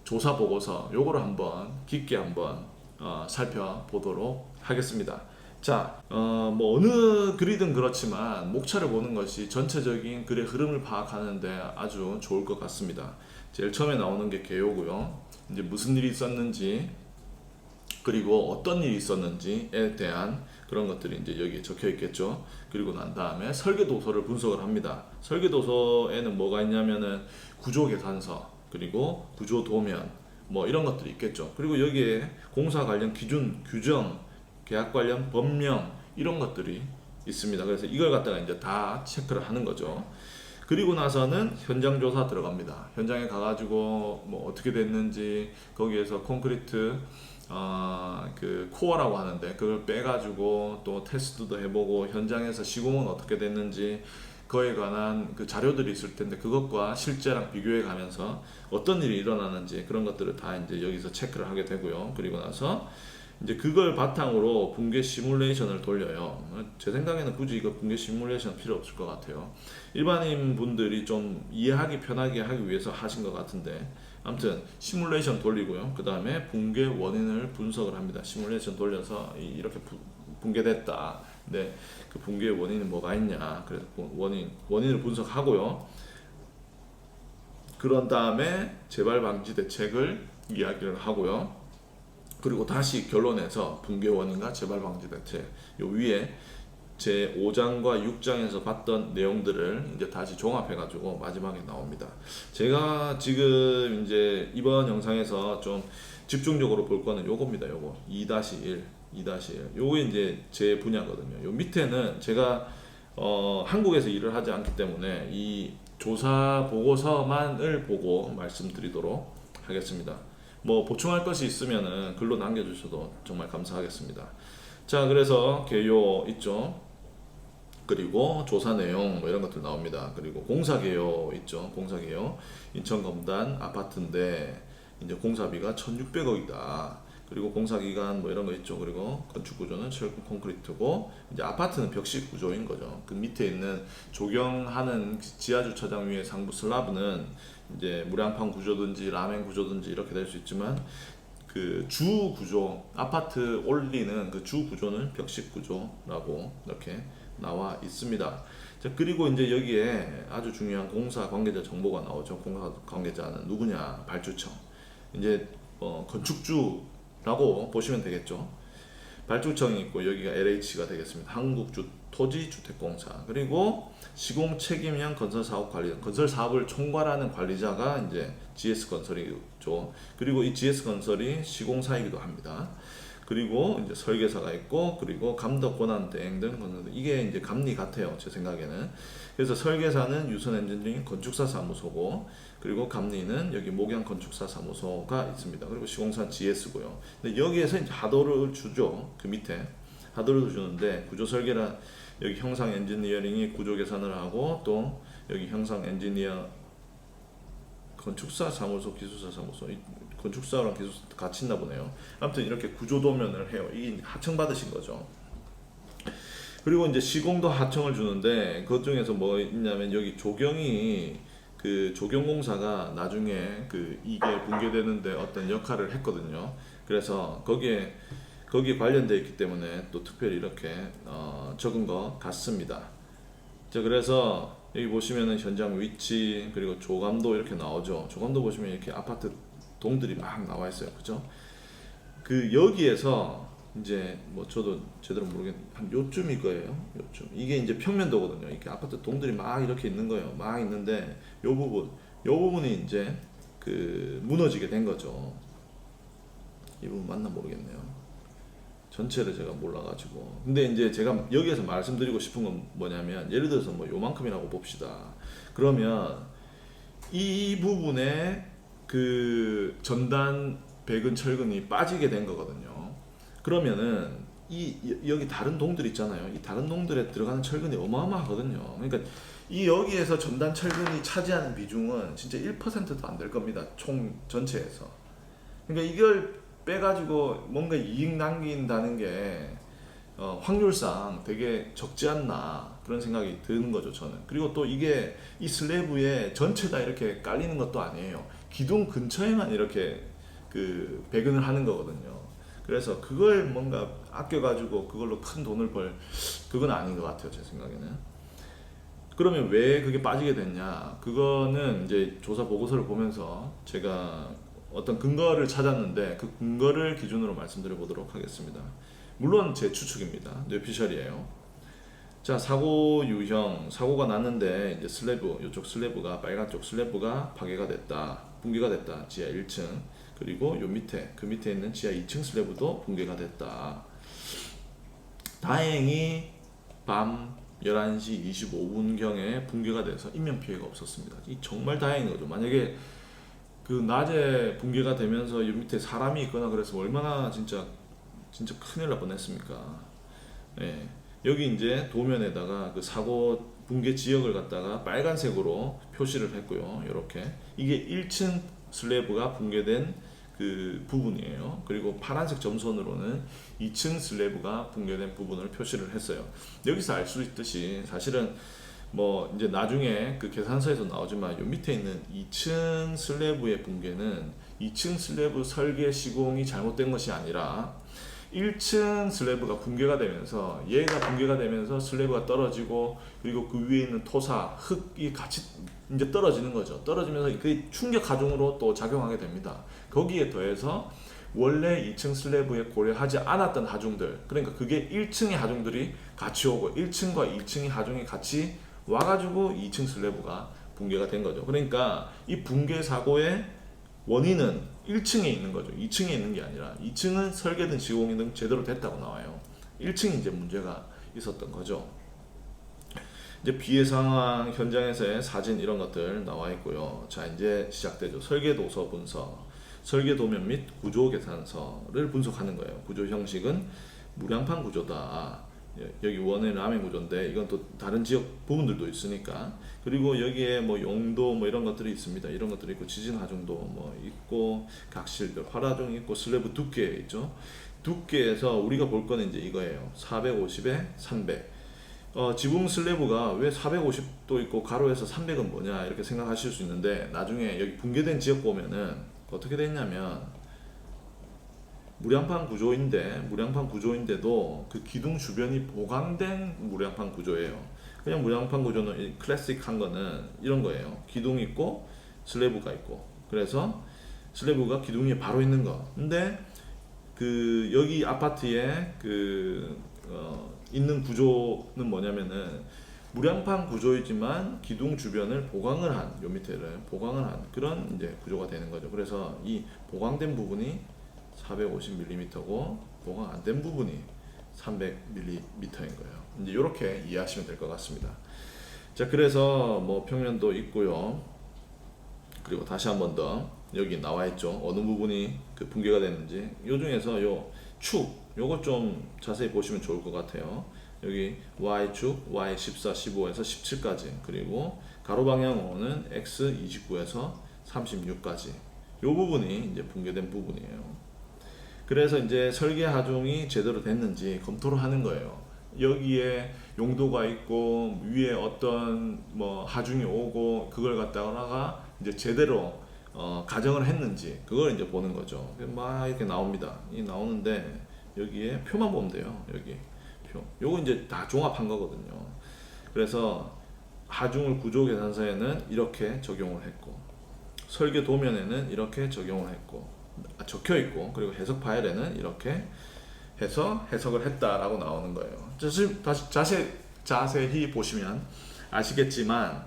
조사 보고서 요거를 한번 깊게 한번 살펴보도록 하겠습니다. 자, 뭐 어느 글이든 그렇지만 목차를 보는 것이 전체적인 글의 흐름을 파악하는데 아주 좋을 것 같습니다. 제일 처음에 나오는 게 개요고요. 이제 무슨 일이 있었는지 그리고 어떤 일이 있었는지에 대한 그런 것들이 이제 여기에 적혀 있겠죠. 그리고 난 다음에 설계 도서를 분석을 합니다. 설계 도서에는 뭐가 있냐면은 구조 계산서 그리고 구조 도면 뭐 이런 것들이 있겠죠. 그리고 여기에 공사 관련 기준, 규정, 계약 관련 법령 이런 것들이 있습니다. 그래서 이걸 갖다가 이제 다 체크를 하는 거죠. 그리고 나서는 현장 조사 들어갑니다. 현장에 가가지고 뭐 어떻게 됐는지 거기에서 콘크리트 그 코어라고 하는데 그걸 빼가지고 또 테스트도 해보고 현장에서 시공은 어떻게 됐는지 그에 관한 그 자료들이 있을 텐데 그것과 실제랑 비교해 가면서 어떤 일이 일어나는지 그런 것들을 다 이제 여기서 체크를 하게 되고요. 그리고 나서 이제 그걸 바탕으로 붕괴 시뮬레이션을 돌려요. 제 생각에는 굳이 이거 붕괴 시뮬레이션 필요 없을 것 같아요. 일반인 분들이 좀 이해하기 편하게 하기 위해서 하신 것 같은데 아무튼 시뮬레이션 돌리고요. 그 다음에 붕괴 원인을 분석을 합니다. 시뮬레이션 돌려서 이렇게 붕괴됐다. 네, 그 붕괴의 원인은 뭐가 있냐. 그래서 원인을 분석하고요. 그런 다음에 재발 방지 대책을 이야기를 하고요. 그리고 다시 결론에서 붕괴 원인과 재발 방지 대책 요 위에 제 5장과 6장에서 봤던 내용들을 이제 다시 종합해 가지고 마지막에 나옵니다. 제가 지금 이제 이번 영상에서 좀 집중적으로 볼 거는 요겁니다. 요거 2-1 요게 이제 제 분야거든요. 요 밑에는 제가 한국에서 일을 하지 않기 때문에 이 조사 보고서만을 보고 말씀드리도록 하겠습니다. 뭐 보충할 것이 있으면은 글로 남겨주셔도 정말 감사하겠습니다. 자, 그래서 개요 있죠. 그리고 조사 내용 뭐 이런 것들 나옵니다. 그리고 공사 개요 있죠. 공사 개요 인천 검단 아파트인데 이제 공사비가 1,600억이다. 그리고 공사 기간 뭐 이런 거 있죠. 그리고 건축 구조는 철근 콘크리트고 이제 아파트는 벽식 구조인 거죠. 그 밑에 있는 조경하는 지하 주차장 위에 상부 슬라브는 이제 무량판 구조든지 라멘 구조든지 이렇게 될 수 있지만 그 주 구조 아파트 올리는 그 주 구조는 벽식 구조라고 이렇게 나와 있습니다. 자, 그리고 이제 여기에 아주 중요한 공사 관계자 정보가 나오죠. 공사 관계자는 누구냐? 발주청. 이제 건축주라고 보시면 되겠죠. 발주청이 있고 여기가 LH가 되겠습니다. 한국토지주택공사. 그리고 시공 책임형 건설사업관리, 건설사업을 총괄하는 관리자가 이제 GS건설이죠. 그리고 이 GS건설이 시공사이기도 합니다. 그리고 이제 설계사가 있고 그리고 감독 권한 대행 등 이게 이제 감리 같아요. 제 생각에는. 그래서 설계사는 유선 엔지니어링 건축사 사무소고 그리고 감리는 여기 목양 건축사 사무소가 있습니다. 그리고 시공사는 GS고요. 근데 여기에서 이제 하도를 주죠. 그 밑에 하도를 주는데 구조 설계란 여기 형상 엔지니어링이 구조 계산을 하고 또 여기 형상 엔지니어 건축사 사무소 기술사 사무소 건축사랑 기술사 같이 있나 보네요. 아무튼 이렇게 구조 도면을 해요. 이게 하청 받으신 거죠. 그리고 이제 시공도 하청을 주는데 그것 중에서 뭐 있냐면 여기 조경이 그 조경공사가 나중에 그 이게 붕괴되는데 어떤 역할을 했거든요. 그래서 거기에 관련되어 있기 때문에 또 특별히 이렇게 적은 것 같습니다. 자, 그래서 여기 보시면은 현장 위치 그리고 조감도 이렇게 나오죠. 조감도 보시면 이렇게 아파트 동들이 막 나와 있어요. 그죠? 그 여기에서 이제 뭐 저도 제대로 모르겠는데 한 요쯤일 거예요. 요쯤. 이게 이제 평면도거든요. 이렇게 아파트 동들이 막 이렇게 있는 거예요. 막 있는데 요 부분이 이제 그 무너지게 된 거죠. 이 부분 맞나 모르겠네요. 전체를 제가 몰라가지고. 근데 이제 제가 여기에서 말씀드리고 싶은 건 뭐냐면 예를 들어서 뭐 요만큼이라고 봅시다. 그러면 이 부분에 그 전단 백은 철근이 빠지게 된 거거든요. 그러면은 여기 다른 동들 있잖아요. 이 다른 동들에 들어가는 철근이 어마어마하거든요. 그러니까 이 여기에서 전단 철근이 차지하는 비중은 진짜 1%도 안 될 겁니다. 총 전체에서. 그러니까 이걸 빼가지고 뭔가 이익 남긴다는 게 확률상 되게 적지 않나 그런 생각이 드는 거죠, 저는. 그리고 또 이게 이 슬래브에 전체 다 이렇게 깔리는 것도 아니에요. 기둥 근처에만 이렇게 그 배근을 하는 거거든요. 그래서 그걸 뭔가 아껴가지고 그걸로 큰 돈을 벌 그건 아닌 것 같아요, 제 생각에는. 그러면 왜 그게 빠지게 됐냐? 그거는 이제 조사 보고서를 보면서 제가 어떤 근거를 찾았는데 그 근거를 기준으로 말씀드려 보도록 하겠습니다. 물론 제 추측입니다. 뇌피셜이에요. 자, 사고 유형, 사고가 났는데 이제 슬래브, 이쪽 슬래브가 빨간 쪽 슬래브가 파괴가 됐다, 붕괴가 됐다. 지하 1층. 그리고 요 밑에 그 밑에 있는 지하 2층 슬래브도 붕괴가 됐다. 다행히 밤 11시 25분경에 붕괴가 돼서 인명피해가 없었습니다. 이 정말 다행인 거죠. 만약에 그 낮에 붕괴가 되면서 이 밑에 사람이 있거나 그래서 얼마나 진짜 큰일 날 뻔했습니까? 예. 여기 이제 도면에다가 그 사고 붕괴 지역을 갖다가 빨간색으로 표시를 했고요. 이렇게 이게 1층 슬래브가 붕괴된 그 부분이에요. 그리고 파란색 점선으로는 2층 슬래브가 붕괴된 부분을 표시를 했어요. 여기서 알 수 있듯이 사실은 뭐 이제 나중에 그 계산서에서 나오지만 요 밑에 있는 2층 슬래브의 붕괴는 2층 슬래브 설계 시공이 잘못된 것이 아니라 1층 슬래브가 붕괴가 되면서 얘가 붕괴가 되면서 슬래브가 떨어지고 그리고 그 위에 있는 토사, 흙이 같이 이제 떨어지는 거죠. 떨어지면서 그 충격 하중으로 또 작용하게 됩니다. 거기에 더해서 원래 2층 슬래브에 고려하지 않았던 하중들, 그러니까 그게 1층의 하중들이 같이 오고 1층과 2층의 하중이 같이 와가지고 2층 슬래브가 붕괴가 된 거죠. 그러니까 이 붕괴 사고의 원인은 1층에 있는 거죠. 2층에 있는 게 아니라 2층은 설계든 시공이든 제대로 됐다고 나와요. 1층이 이제 문제가 있었던 거죠. 이제 피해 상황 현장에서의 사진 이런 것들 나와 있고요. 자, 이제 시작되죠. 설계 도서 분석, 설계 도면 및 구조 계산서를 분석하는 거예요. 구조 형식은 무량판 구조다. 여기 원의 라멘 구조인데 이건 또 다른 지역 부분들도 있으니까. 그리고 여기에 뭐 용도 뭐 이런 것들이 있습니다. 이런 것들이 있고 지진 하중도 뭐 있고 각실별 활하중 있고 슬래브 두께 있죠. 두께에서 우리가 볼 거는 이제 이거예요. 450에 300. 지붕 슬래브가 왜 450도 있고 가로에서 300은 뭐냐 이렇게 생각하실 수 있는데 나중에 여기 붕괴된 지역 보면은 어떻게 됐냐면 무량판 구조인데도 그 기둥 주변이 보강된 무량판 구조예요. 그냥 무량판 구조는 클래식한 거는 이런 거예요. 기둥 있고 슬래브가 있고 그래서 슬래브가 기둥 위에 바로 있는 거. 근데 그 여기 아파트에 있는 구조는 뭐냐면은 무량판 구조이지만 기둥 주변을 보강을 한, 요 밑에를 보강을 한 그런 이제 구조가 되는 거죠. 그래서 이 보강된 부분이 450mm고 보강 안 된 부분이 300mm인 거예요. 이제 이렇게 이해하시면 될 것 같습니다. 자, 그래서 뭐 평면도 있고요. 그리고 다시 한 번 더 여기 나와 있죠. 어느 부분이 그 붕괴가 됐는지. 요 중에서 요 축, 요거 좀 자세히 보시면 좋을 것 같아요. 여기 Y축, Y14, 15에서 17까지. 그리고 가로 방향으로는 X29에서 36까지. 요 부분이 이제 붕괴된 부분이에요. 그래서 이제 설계 하중이 제대로 됐는지 검토를 하는 거예요. 여기에 용도가 있고 위에 어떤 뭐 하중이 오고 그걸 갖다가 이제 제대로 가정을 했는지 그걸 이제 보는 거죠. 막 이렇게 나옵니다. 이 나오는데 여기에 표만 보면 돼요. 여기 표. 요거 이제 다 종합한 거거든요. 그래서 하중을 구조 계산서에는 이렇게 적용을 했고 설계 도면에는 이렇게 적용을 했고 적혀 있고 그리고 해석 파일에는 이렇게 해서 해석을 했다라고 나오는 거예요. 다시 자세히 보시면 아시겠지만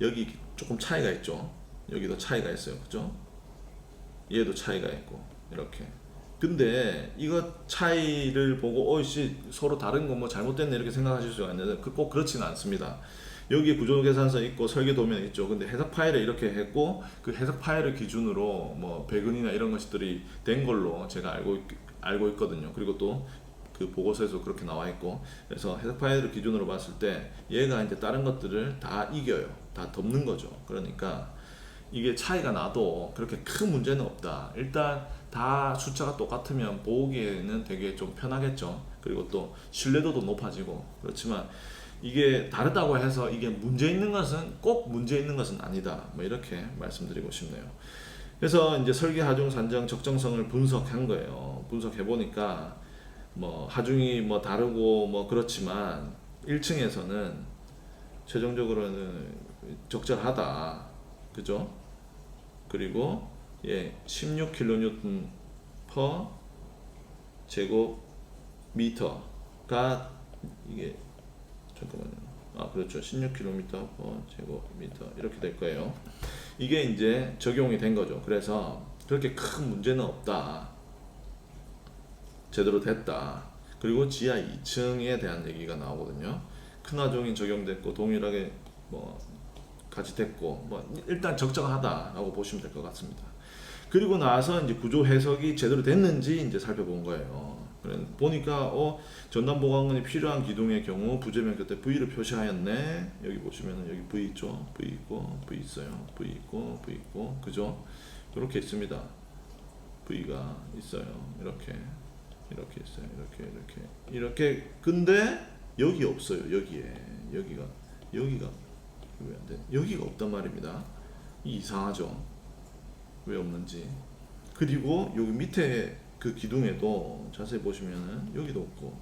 여기 조금 차이가 있죠. 여기도 차이가 있어요. 그죠? 얘도 차이가 있고 이렇게. 근데 이거 차이를 보고 어이씨 서로 다른 거 뭐 잘못됐네 이렇게 생각하실 수가 있는데 꼭 그렇지는 않습니다. 여기 구조 계산서 있고 설계 도면 있죠. 근데 해석 파일에 이렇게 했고 그 해석 파일을 기준으로 뭐 배근이나 이런 것들이 된 걸로 제가 알고 있거든요. 그리고 또 그 보고서에서 그렇게 나와 있고 그래서 해석 파일을 기준으로 봤을 때 얘가 이제 다른 것들을 다 이겨요. 다 덮는 거죠. 그러니까 이게 차이가 나도 그렇게 큰 문제는 없다. 일단 다 숫자가 똑같으면 보기에는 되게 좀 편하겠죠. 그리고 또 신뢰도도 높아지고 그렇지만 이게 다르다고 해서 이게 문제 있는 것은 꼭 문제 있는 것은 아니다. 뭐 이렇게 말씀드리고 싶네요. 그래서 이제 설계 하중 산정 적정성을 분석한 거예요. 분석해 보니까 뭐 하중이 뭐 다르고 뭐 그렇지만 1층에서는 최종적으로는 적절하다. 그죠? 그리고 예, 16kN per 제곱미터가 이게 잠깐만요. 아 그렇죠. 16km per 제곱미터 이렇게 될 거예요. 이게 이제 적용이 된 거죠. 그래서 그렇게 큰 문제는 없다. 제대로 됐다. 그리고 지하 2층에 대한 얘기가 나오거든요. 큰 하중이 적용됐고 동일하게 뭐 같이 됐고 뭐 일단 적정하다라고 보시면 될 것 같습니다. 그리고 나서 이제 구조 해석이 제대로 됐는지 이제 살펴본 거예요. 보니까 전담 보강근이 필요한 기둥의 경우 부재면 곁에 V를 표시하였네. 여기 보시면은 여기 V 있죠. V 있고 V 있어요. V 있고 V 있고 그죠? 이렇게 있습니다. V가 있어요. 이렇게 있어요. 이렇게 근데 여기 없어요. 여기가 왜 안 돼? 여기가 없단 말입니다. 이상하죠? 왜 없는지. 그리고 여기 밑에 그 기둥에도 자세히 보시면은 여기도 없고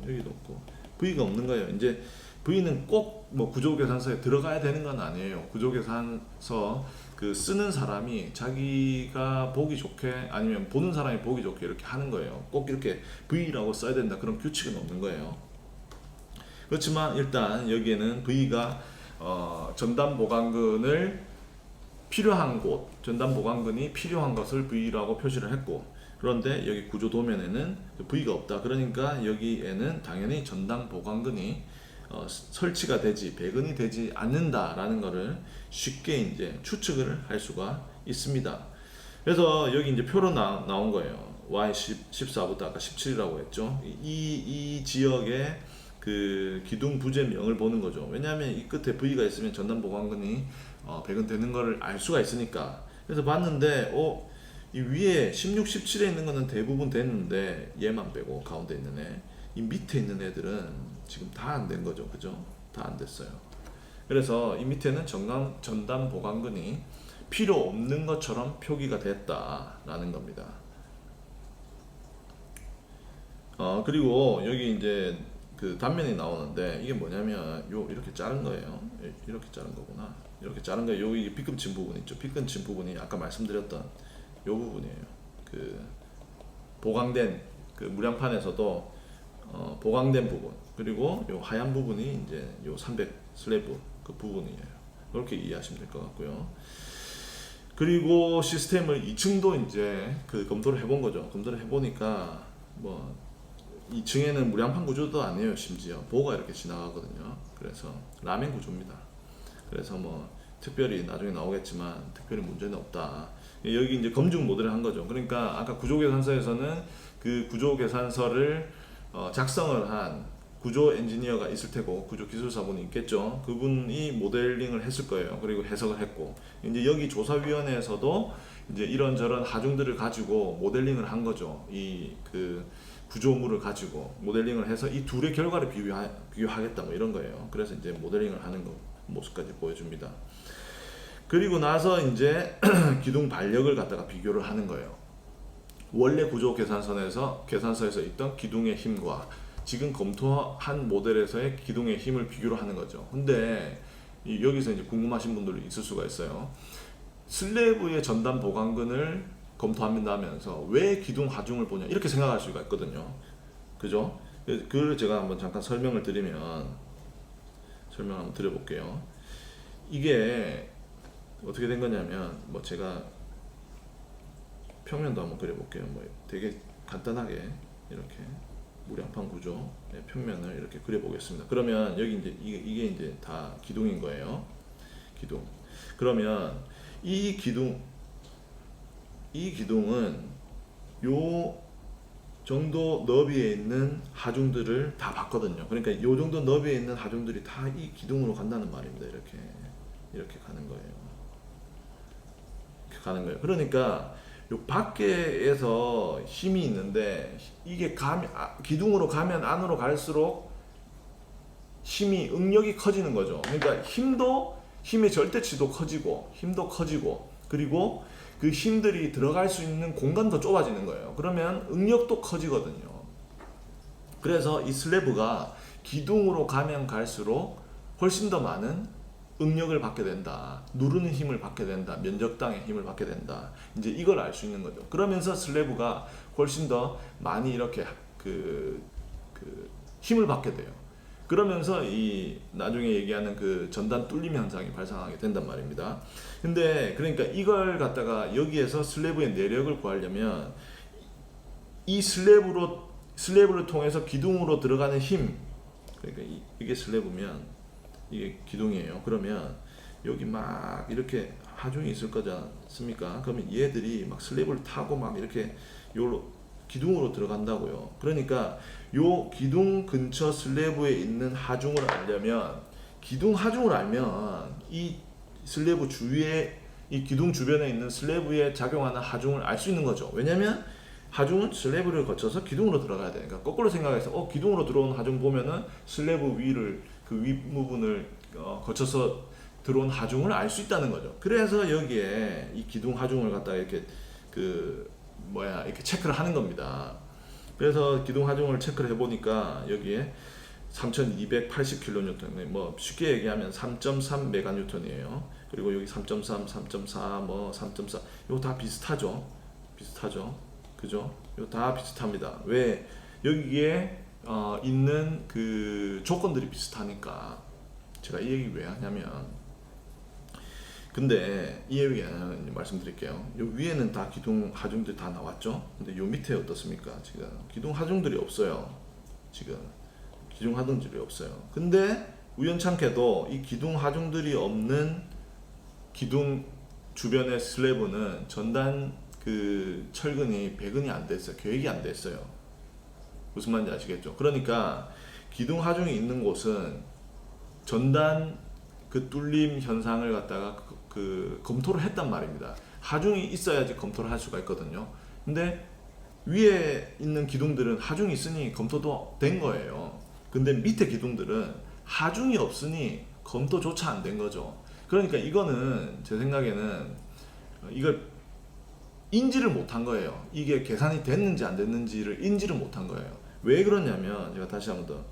V가 없는 거예요. 이제 V는 꼭 뭐 구조계산서에 들어가야 되는 건 아니에요. 구조계산서 그 쓰는 사람이 자기가 보기 좋게 아니면 보는 사람이 보기 좋게 이렇게 하는 거예요. 꼭 이렇게 V라고 써야 된다 그런 규칙은 없는 거예요. 그렇지만 일단 여기에는 V가 전담 보강근을 필요한 곳, 전담 보강근이 필요한 것을 V라고 표시를 했고, 그런데 여기 구조 도면에는 V가 없다. 그러니까 여기에는 당연히 전담 보강근이 설치가 되지, 배근이 되지 않는다라는 것을 쉽게 이제 추측을 할 수가 있습니다. 그래서 여기 이제 표로 나온 거예요. Y14부터 아까 17이라고 했죠. 이 지역의 그 기둥 부재명을 보는 거죠. 왜냐하면 이 끝에 V가 있으면 전담 보강근이 배근되는 거를 알 수가 있으니까. 그래서 봤는데 이 위에 16, 17에 있는 거는 대부분 됐는데 얘만 빼고 가운데 있는 애, 이 밑에 있는 애들은 지금 다 안 된 거죠. 그죠? 다 안 됐어요. 그래서 이 밑에는 전담 보강근이 필요 없는 것처럼 표기가 됐다라는 겁니다. 그리고 여기 이제 그 단면이 나오는데 이게 뭐냐면 이렇게 자른 거예요. 이렇게 자른 거구나. 이렇게 자른 거예요. 여기 B급진 부분 있죠. B급진 부분이 아까 말씀드렸던 요 부분이에요. 그 보강된 그 무량판에서도 보강된 부분, 그리고 요 하얀 부분이 이제 요 300 슬래브 그 부분이에요. 이렇게 이해하시면 될 것 같고요. 그리고 시스템을 2층도 이제 그 검토를 해본 거죠. 검토를 해보니까 뭐 2층에는 무량판 구조도 아니에요. 심지어 보가 이렇게 지나가거든요. 그래서 라멘 구조입니다. 그래서 뭐 특별히 나중에 나오겠지만 특별히 문제는 없다. 여기 이제 검증 모델을 한 거죠. 그러니까 아까 구조계산서에서는 그 구조계산서를 작성을 한 구조 엔지니어가 있을 테고 구조 기술사분이 있겠죠. 그분이 모델링을 했을 거예요. 그리고 해석을 했고 이제 여기 조사위원회에서도 이제 이런저런 하중들을 가지고 모델링을 한 거죠. 이 그 구조물을 가지고 모델링을 해서 이 둘의 결과를 비교하겠다 뭐 이런 거예요. 그래서 이제 모델링을 하는 거 모습까지 보여줍니다. 그리고 나서 이제 기둥 반력을 갖다가 비교를 하는 거예요. 원래 구조 계산서에서 있던 기둥의 힘과 지금 검토한 모델에서의 기둥의 힘을 비교를 하는 거죠. 근데 여기서 이제 궁금하신 분들이 있을 수가 있어요. 슬래브의 전담 보강근을 검토한다면서 왜 기둥 하중을 보냐 이렇게 생각할 수가 있거든요. 그죠? 그걸 제가 한번 잠깐 설명을 한번 드려볼게요. 이게 어떻게 된 거냐면 뭐 제가 평면도 한번 그려볼게요. 뭐 되게 간단하게 이렇게 무량판 구조의 평면을 이렇게 그려보겠습니다. 그러면 여기 이제 이게 이제 다 기둥인 거예요. 기둥. 그러면 이 기둥은 요 정도 너비에 있는 하중들을 다 봤거든요. 그러니까 요 정도 너비에 있는 하중들이 다 이 기둥으로 간다는 말입니다. 이렇게 가는 거예요. 이렇게 가는 거예요. 그러니까 요 밖에서 힘이 있는데 이게 기둥으로 가면 안으로 갈수록 힘이 응력이 커지는 거죠. 그러니까 힘의 절대치도 커지고 힘도 커지고 그리고 그 힘들이 들어갈 수 있는 공간도 좁아지는 거예요. 그러면 응력도 커지거든요. 그래서 이 슬래브가 기둥으로 가면 갈수록 훨씬 더 많은 응력을 받게 된다. 누르는 힘을 받게 된다. 면적당의 힘을 받게 된다. 이제 이걸 알 수 있는 거죠. 그러면서 슬래브가 훨씬 더 많이 이렇게 그 힘을 받게 돼요. 그러면서 이 나중에 얘기하는 그 전단 뚫림 현상이 발생하게 된단 말입니다. 근데 그러니까 이걸 갖다가 여기에서 슬래브의 내력을 구하려면 이 슬래브를 통해서 기둥으로 들어가는 힘, 그러니까 이게 슬래브면 이게 기둥이에요. 그러면 여기 막 이렇게 하중이 있을 거지 않습니까? 그러면 얘들이 막 슬래브를 타고 막 이렇게 요로 기둥으로 들어간다고요. 그러니까 요 기둥 근처 슬래브에 있는 하중을 알려면 기둥 하중을 알면 이 슬래브 주위에 이 기둥 주변에 있는 슬래브에 작용하는 하중을 알 수 있는 거죠. 왜냐면 하중은 슬래브를 거쳐서 기둥으로 들어가야 되니까. 그러니까 거꾸로 생각해서 기둥으로 들어온 하중 보면은 슬래브 위를 그 윗부분을 거쳐서 들어온 하중을 알 수 있다는 거죠. 그래서 여기에 이 기둥 하중을 갖다가 이렇게 이렇게 체크를 하는 겁니다. 그래서 기둥 하중을 체크를 해보니까 여기에 3280kN, 뭐 쉽게 얘기하면 3.3 메가뉴턴이에요. 그리고 여기 3.3, 3.4, 뭐 3.4, 이거 다 비슷하죠. 그죠? 이거 다 비슷합니다. 왜? 여기에 있는 그 조건들이 비슷하니까. 제가 이 얘기 왜 하냐면, 근데 이 얘기 말씀드릴게요. 요 위에는 다 기둥 하중들이 다 나왔죠. 근데 요 밑에 어떻습니까? 지금 기둥 하중들이 없어요. 지금 기둥 하중들이 없어요. 근데 우연찮게도 이 기둥 하중들이 없는 기둥 주변의 슬래브는 전단 그 철근이 배근이 안 됐어요. 계획이 안 됐어요. 무슨 말인지 아시겠죠? 그러니까 기둥 하중이 있는 곳은 전단 그 뚫림 현상을 갖다가 검토를 했단 말입니다. 하중이 있어야지 검토를 할 수가 있거든요. 근데 위에 있는 기둥들은 하중이 있으니 검토도 된 거예요. 근데 밑에 기둥들은 하중이 없으니 검토조차 안 된 거죠. 그러니까 이거는 제 생각에는 이걸 인지를 못한 거예요. 이게 계산이 됐는지 안 됐는지를 인지를 못한 거예요. 왜 그러냐면 제가 다시 한번 더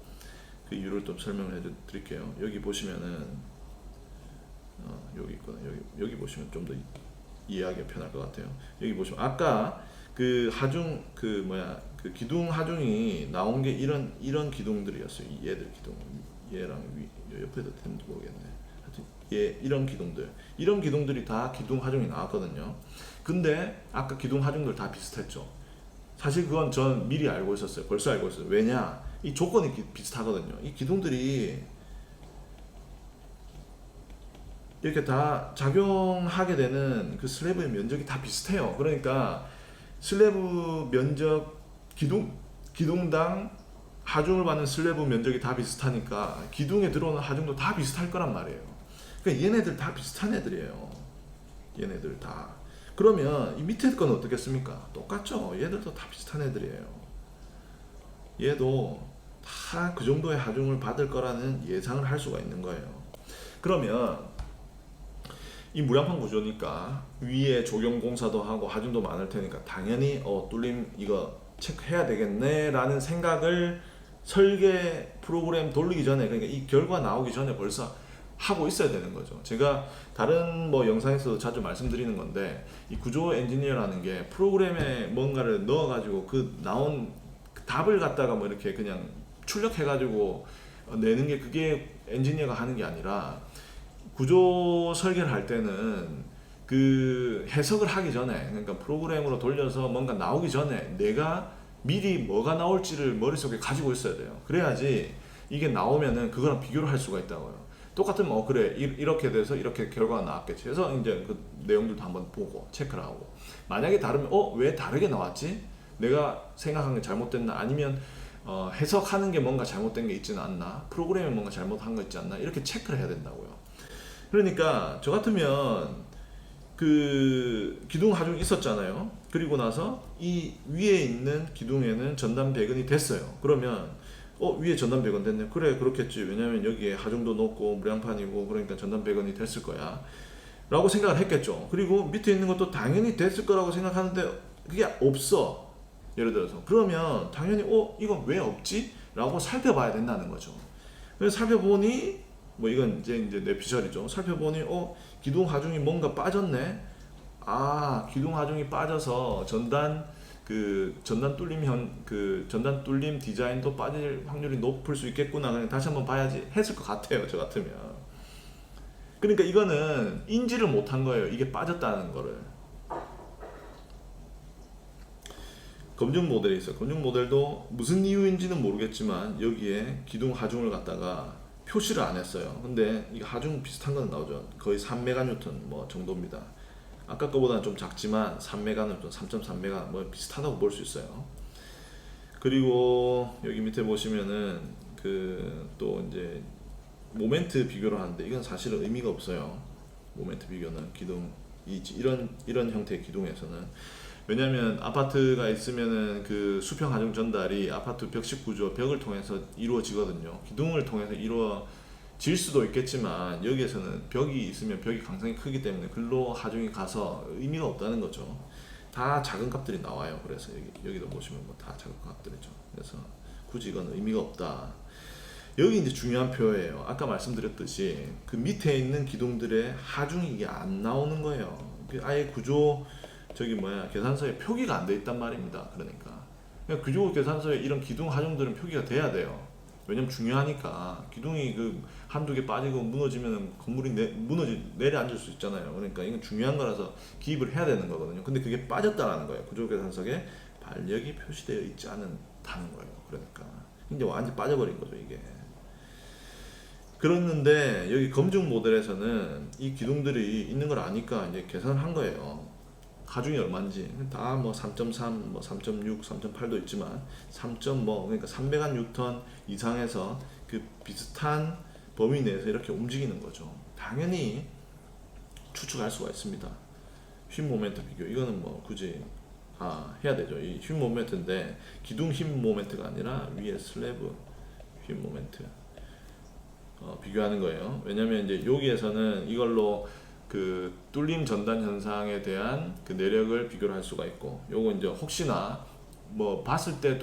그 이유를 좀 설명을 해드릴게요. 여기 보시면은 여기 있거든요. 여기 보시면 좀 더 이해하기 편할 것 같아요. 여기 보시면 아까 그 하중 그 기둥 하중이 나온 게 이런 기둥들이었어요. 얘들 기둥, 얘랑 옆에도 되는지 모르겠네. 하여튼 이런 기둥들이 다 기둥 하중이 나왔거든요. 근데 아까 기둥 하중들 다 비슷했죠. 사실 그건 전 미리 알고 있었어요. 벌써 알고 있었어요. 왜냐? 이 조건이 비슷하거든요. 이 기둥들이 이렇게 다 작용하게 되는 그 슬래브의 면적이 다 비슷해요. 그러니까 슬래브 면적 기둥당 하중을 받는 슬래브 면적이 다 비슷하니까 기둥에 들어오는 하중도 다 비슷할 거란 말이에요. 그러니까 얘네들 다 비슷한 애들이에요. 얘네들 다. 그러면 이 밑에 건 어떻겠습니까? 똑같죠. 얘들도 다 비슷한 애들이에요. 얘도 다 그 정도의 하중을 받을 거라는 예상을 할 수가 있는 거예요. 그러면 이 무량판 구조니까 위에 조경 공사도 하고 하중도 많을 테니까 당연히 뚫림 이거 체크해야 되겠네 라는 생각을 설계 프로그램 돌리기 전에, 그러니까 이 결과 나오기 전에 벌써 하고 있어야 되는 거죠. 제가 다른 뭐 영상에서도 자주 말씀드리는 건데, 이 구조 엔지니어라는 게 프로그램에 뭔가를 넣어가지고 그 나온 답을 갖다가 뭐 이렇게 그냥 출력해가지고 내는 게 그게 엔지니어가 하는 게 아니라, 구조 설계를 할 때는 그 해석을 하기 전에, 그러니까 프로그램으로 돌려서 뭔가 나오기 전에 내가 미리 뭐가 나올지를 머릿속에 가지고 있어야 돼요. 그래야지 이게 나오면은 그거랑 비교를 할 수가 있다고요. 똑같으면 그래 이렇게 돼서 이렇게 결과가 나왔겠지 해서 이제 그 내용들도 한번 보고 체크를 하고, 만약에 다르면 왜 다르게 나왔지? 내가 생각한 게 잘못됐나? 아니면 해석하는 게 뭔가 잘못된 게 있지는 않나? 프로그램에 뭔가 잘못한 거 있지 않나? 이렇게 체크를 해야 된다고요. 그러니까 저 같으면 그 기둥 하중이 있었잖아요. 그리고 나서 이 위에 있는 기둥에는 전단 배근이 됐어요. 그러면 위에 전단 100원 됐네. 그래, 그렇겠지. 왜냐면 여기에 하중도 높고 무량판이고 그러니까 전단 100원이 됐을 거야 라고 생각을 했겠죠. 그리고 밑에 있는 것도 당연히 됐을 거라고 생각하는데 그게 없어. 예를 들어서 그러면 당연히 이건 왜 없지? 라고 살펴봐야 된다는 거죠. 그래서 살펴보니 뭐 이건 이제 뇌피셜이죠. 살펴보니 기둥 하중이 뭔가 빠졌네. 기둥 하중이 빠져서 전단 전단 뚫림 디자인도 빠질 확률이 높을 수 있겠구나. 그냥 다시 한번 봐야지 했을 것 같아요. 저 같으면. 그러니까 이거는 인지를 못한 거예요. 이게 빠졌다는 거를. 검증 모델이 있어요. 검증 모델도 무슨 이유인지는 모르겠지만 여기에 기둥 하중을 갖다가 표시를 안 했어요. 근데 이 하중 비슷한 건 나오죠. 거의 3메가뉴턴 뭐 정도입니다. 아까 거보다는 좀 작지만 3메가뉴턴, 3.3메가 뭐 비슷하다고 볼 수 있어요. 그리고 여기 밑에 보시면은 또 이제 모멘트 비교를 하는데 이건 사실은 의미가 없어요. 모멘트 비교는 기둥 이런 형태의 기둥에서는. 왜냐면 아파트가 있으면은 그 수평 하중 전달이 아파트 벽식 구조 벽을 통해서 이루어지거든요. 기둥을 통해서 이루어질 수도 있겠지만 여기에서는 벽이 있으면 벽이 강성이 크기 때문에 글로 하중이 가서 의미가 없다는 거죠. 다 작은 값들이 나와요. 그래서 여기도 보시면 뭐 다 작은 값들이죠. 그래서 굳이 이건 의미가 없다. 여기 이제 중요한 표예요. 아까 말씀드렸듯이 그 밑에 있는 기둥들의 하중이 이게 안 나오는 거예요. 아예 구조 계산서에 표기가 안 돼 있단 말입니다. 그러니까 구조 계산서에 이런 기둥 하중들은 표기가 돼야 돼요. 왜냐면 중요하니까. 기둥이 한두 개 빠지고 무너지면 건물이 내려앉을 수 있잖아요. 그러니까 이건 중요한 거라서 기입을 해야 되는 거거든요. 근데 그게 빠졌다라는 거예요. 구조 계산서에 반력이 표시되어 있지 않다는 거예요. 그러니까 이제 완전 빠져버린 거죠, 이게. 그랬는데 여기 검증 모델에서는 이 기둥들이 있는 걸 아니까 이제 계산을 한 거예요. 하중이 얼마인지 다 뭐 3.3, 뭐 3.6, 3.8도 있지만 그러니까 300뉴턴 이상에서 그 비슷한 범위 내에서 이렇게 움직이는 거죠. 당연히 추측할 수가 있습니다. 힘 모멘트 비교 이거는 뭐 굳이 해야 되죠. 이 힘 모멘트인데 기둥 힘 모멘트가 아니라 위에 슬래브 힘 모멘트 비교하는 거예요. 왜냐면 이제 여기에서는 이걸로 그 뚫림 전단 현상에 대한 그 내력을 비교를 할 수가 있고, 요거 이제 혹시나 뭐 봤을 때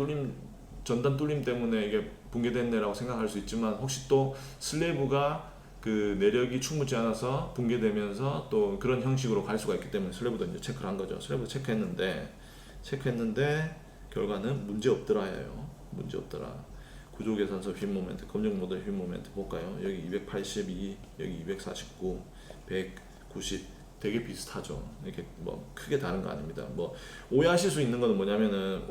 전단 뚫림 때문에 이게 붕괴됐네라고 생각할 수 있지만 혹시 또 슬래브가 그 내력이 충분치 않아서 붕괴되면서 또 그런 형식으로 갈 수가 있기 때문에 슬래브도 이제 체크를 한 거죠. 슬래브 체크했는데 결과는 문제 없더라예요. 문제 없더라. 구조 계산서 휨 모멘트, 검증 모델 휨 모멘트 볼까요? 여기 282, 여기 249, 190 되게 비슷하죠. 이렇게 뭐 크게 다른 거 아닙니다. 뭐 오해하실 수 있는 거는 뭐냐면은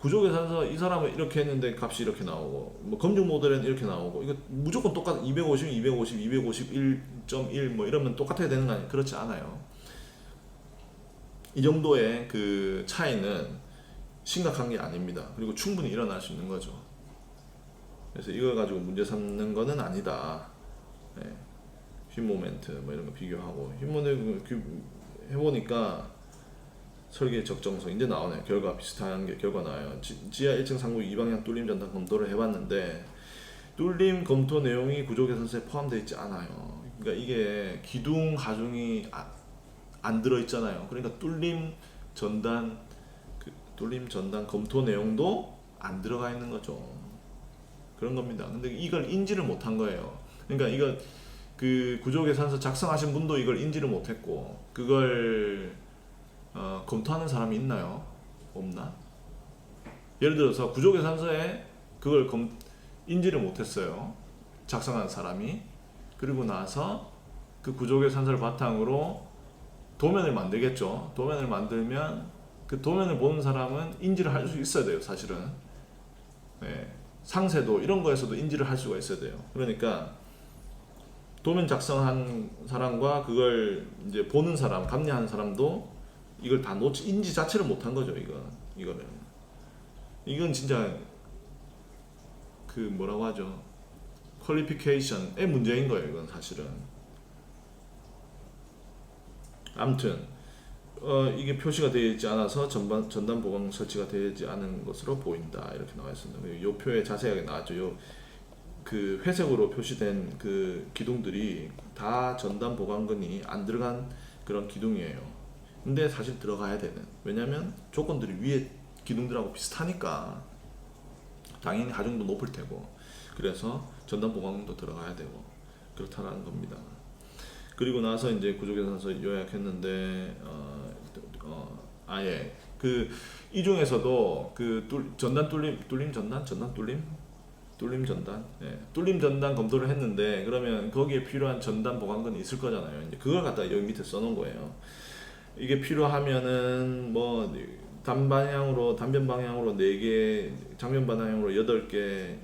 구조 계산서 이 사람은 이렇게 했는데 값이 이렇게 나오고 뭐 검증 모델은 이렇게 나오고 이거 무조건 똑같 250, 251.1 뭐 이러면 똑같아야 되는 거 아니에요? 그렇지 않아요. 이 정도의 그 차이는 심각한 게 아닙니다. 그리고 충분히 일어날 수 있는 거죠. 그래서 이걸 가지고 문제 삼는 거는 아니다. 네. 휨 모멘트 뭐 이런 거 비교하고 휨 모멘트 해보니까 설계 적정성 이제 나오네요. 결과 비슷한 게 결과 나와요. 지하 1층 상부 2방향 뚫림 전단 검토를 해봤는데 뚫림 검토 내용이 구조 계산서에 포함되어 있지 않아요. 그러니까 이게 기둥 하중이 안 들어 있잖아요. 그러니까 뚫림 전단 검토 내용도 안 들어가 있는 거죠. 그런 겁니다. 근데 이걸 인지를 못한 거예요. 그러니까 이거 그 구조 계산서 작성하신 분도 이걸 인지를 못했고 그걸 검토하는 사람이 있나요? 없나? 예를 들어서 구조 계산서에 그걸 인지를 못했어요. 작성한 사람이. 그리고 나서 그 구조 계산서를 바탕으로 도면을 만들겠죠. 도면을 만들면 그 도면을 보는 사람은 인지를 할 수 있어야 돼요. 사실은. 네. 상세도 이런 거에서도 인지를 할 수가 있어야 돼요. 그러니까 도면 작성한 사람과 그걸 이제 보는 사람, 감리하는 사람도 이걸 다 인지 자체를 못한 거죠. 이건 진짜 그 뭐라고 하죠? 퀄리피케이션의 문제인 거예요. 이건 사실은. 아무튼 이게 표시가 되어 있지 않아서 전단 보강 설치가 되지 않은 것으로 보인다 이렇게 나와 있습니다. 이 표에 자세하게 나왔죠. 요 그 회색으로 표시된 그 기둥들이 다 전단 보강근이 안 들어간 그런 기둥이에요. 근데 사실 들어가야 되는, 왜냐면 조건들이 위에 기둥들하고 비슷하니까 당연히 하중도 높을 테고, 그래서 전단 보강도 들어가야 되고 그렇다는 겁니다. 그리고 나서 이제 구조계산서 요약했는데 아예 그 이 중에서도 그 전단 뚫림 전단, 예, 뚫림 전단 검토를 했는데, 그러면 거기에 필요한 전단 보강근이 있을 거잖아요. 이제 그걸 갖다 여기 밑에 써놓은 거예요. 이게 필요하면은 뭐 단변 방향으로 4개, 장변 방향으로 8개,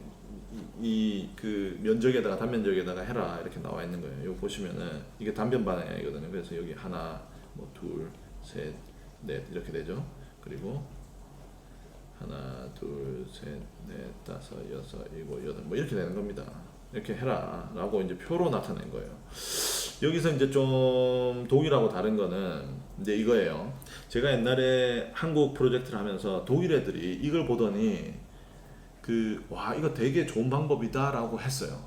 이 그 면적에다가 단면적에다가 해라 이렇게 나와 있는 거예요. 이거 보시면은 이게 단변 방향이거든요. 그래서 여기 하나, 뭐 둘, 셋, 넷 이렇게 되죠. 그리고 하나, 둘, 셋, 넷, 다섯, 여섯, 일곱, 여덟 뭐 이렇게 되는 겁니다. 이렇게 해라 라고 이제 표로 나타낸 거예요. 여기서 이제 좀 독일하고 다른 거는 이제 이거예요. 제가 옛날에 한국 프로젝트를 하면서 독일 애들이 이걸 보더니 와 이거 되게 좋은 방법이다 라고 했어요.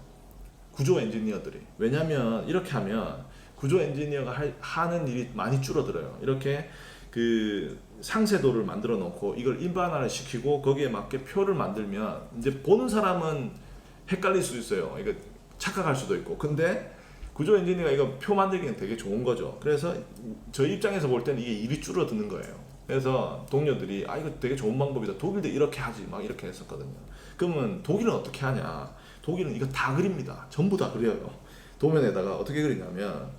구조 엔지니어들이. 왜냐면 이렇게 하면 구조 엔지니어가 하는 일이 많이 줄어들어요. 이렇게 그 상세도를 만들어 놓고 이걸 일반화를 시키고 거기에 맞게 표를 만들면 이제 보는 사람은 헷갈릴 수 있어요. 이거 착각할 수도 있고. 근데 구조 엔지니어가 이거 표 만들기는 되게 좋은 거죠. 그래서 저희 입장에서 볼 때는 이게 일이 줄어드는 거예요. 그래서 동료들이 이거 되게 좋은 방법이다. 독일도 이렇게 하지. 막 이렇게 했었거든요. 그러면 독일은 어떻게 하냐? 독일은 이거 다 그립니다. 전부 다 그려요. 도면에다가 어떻게 그리냐면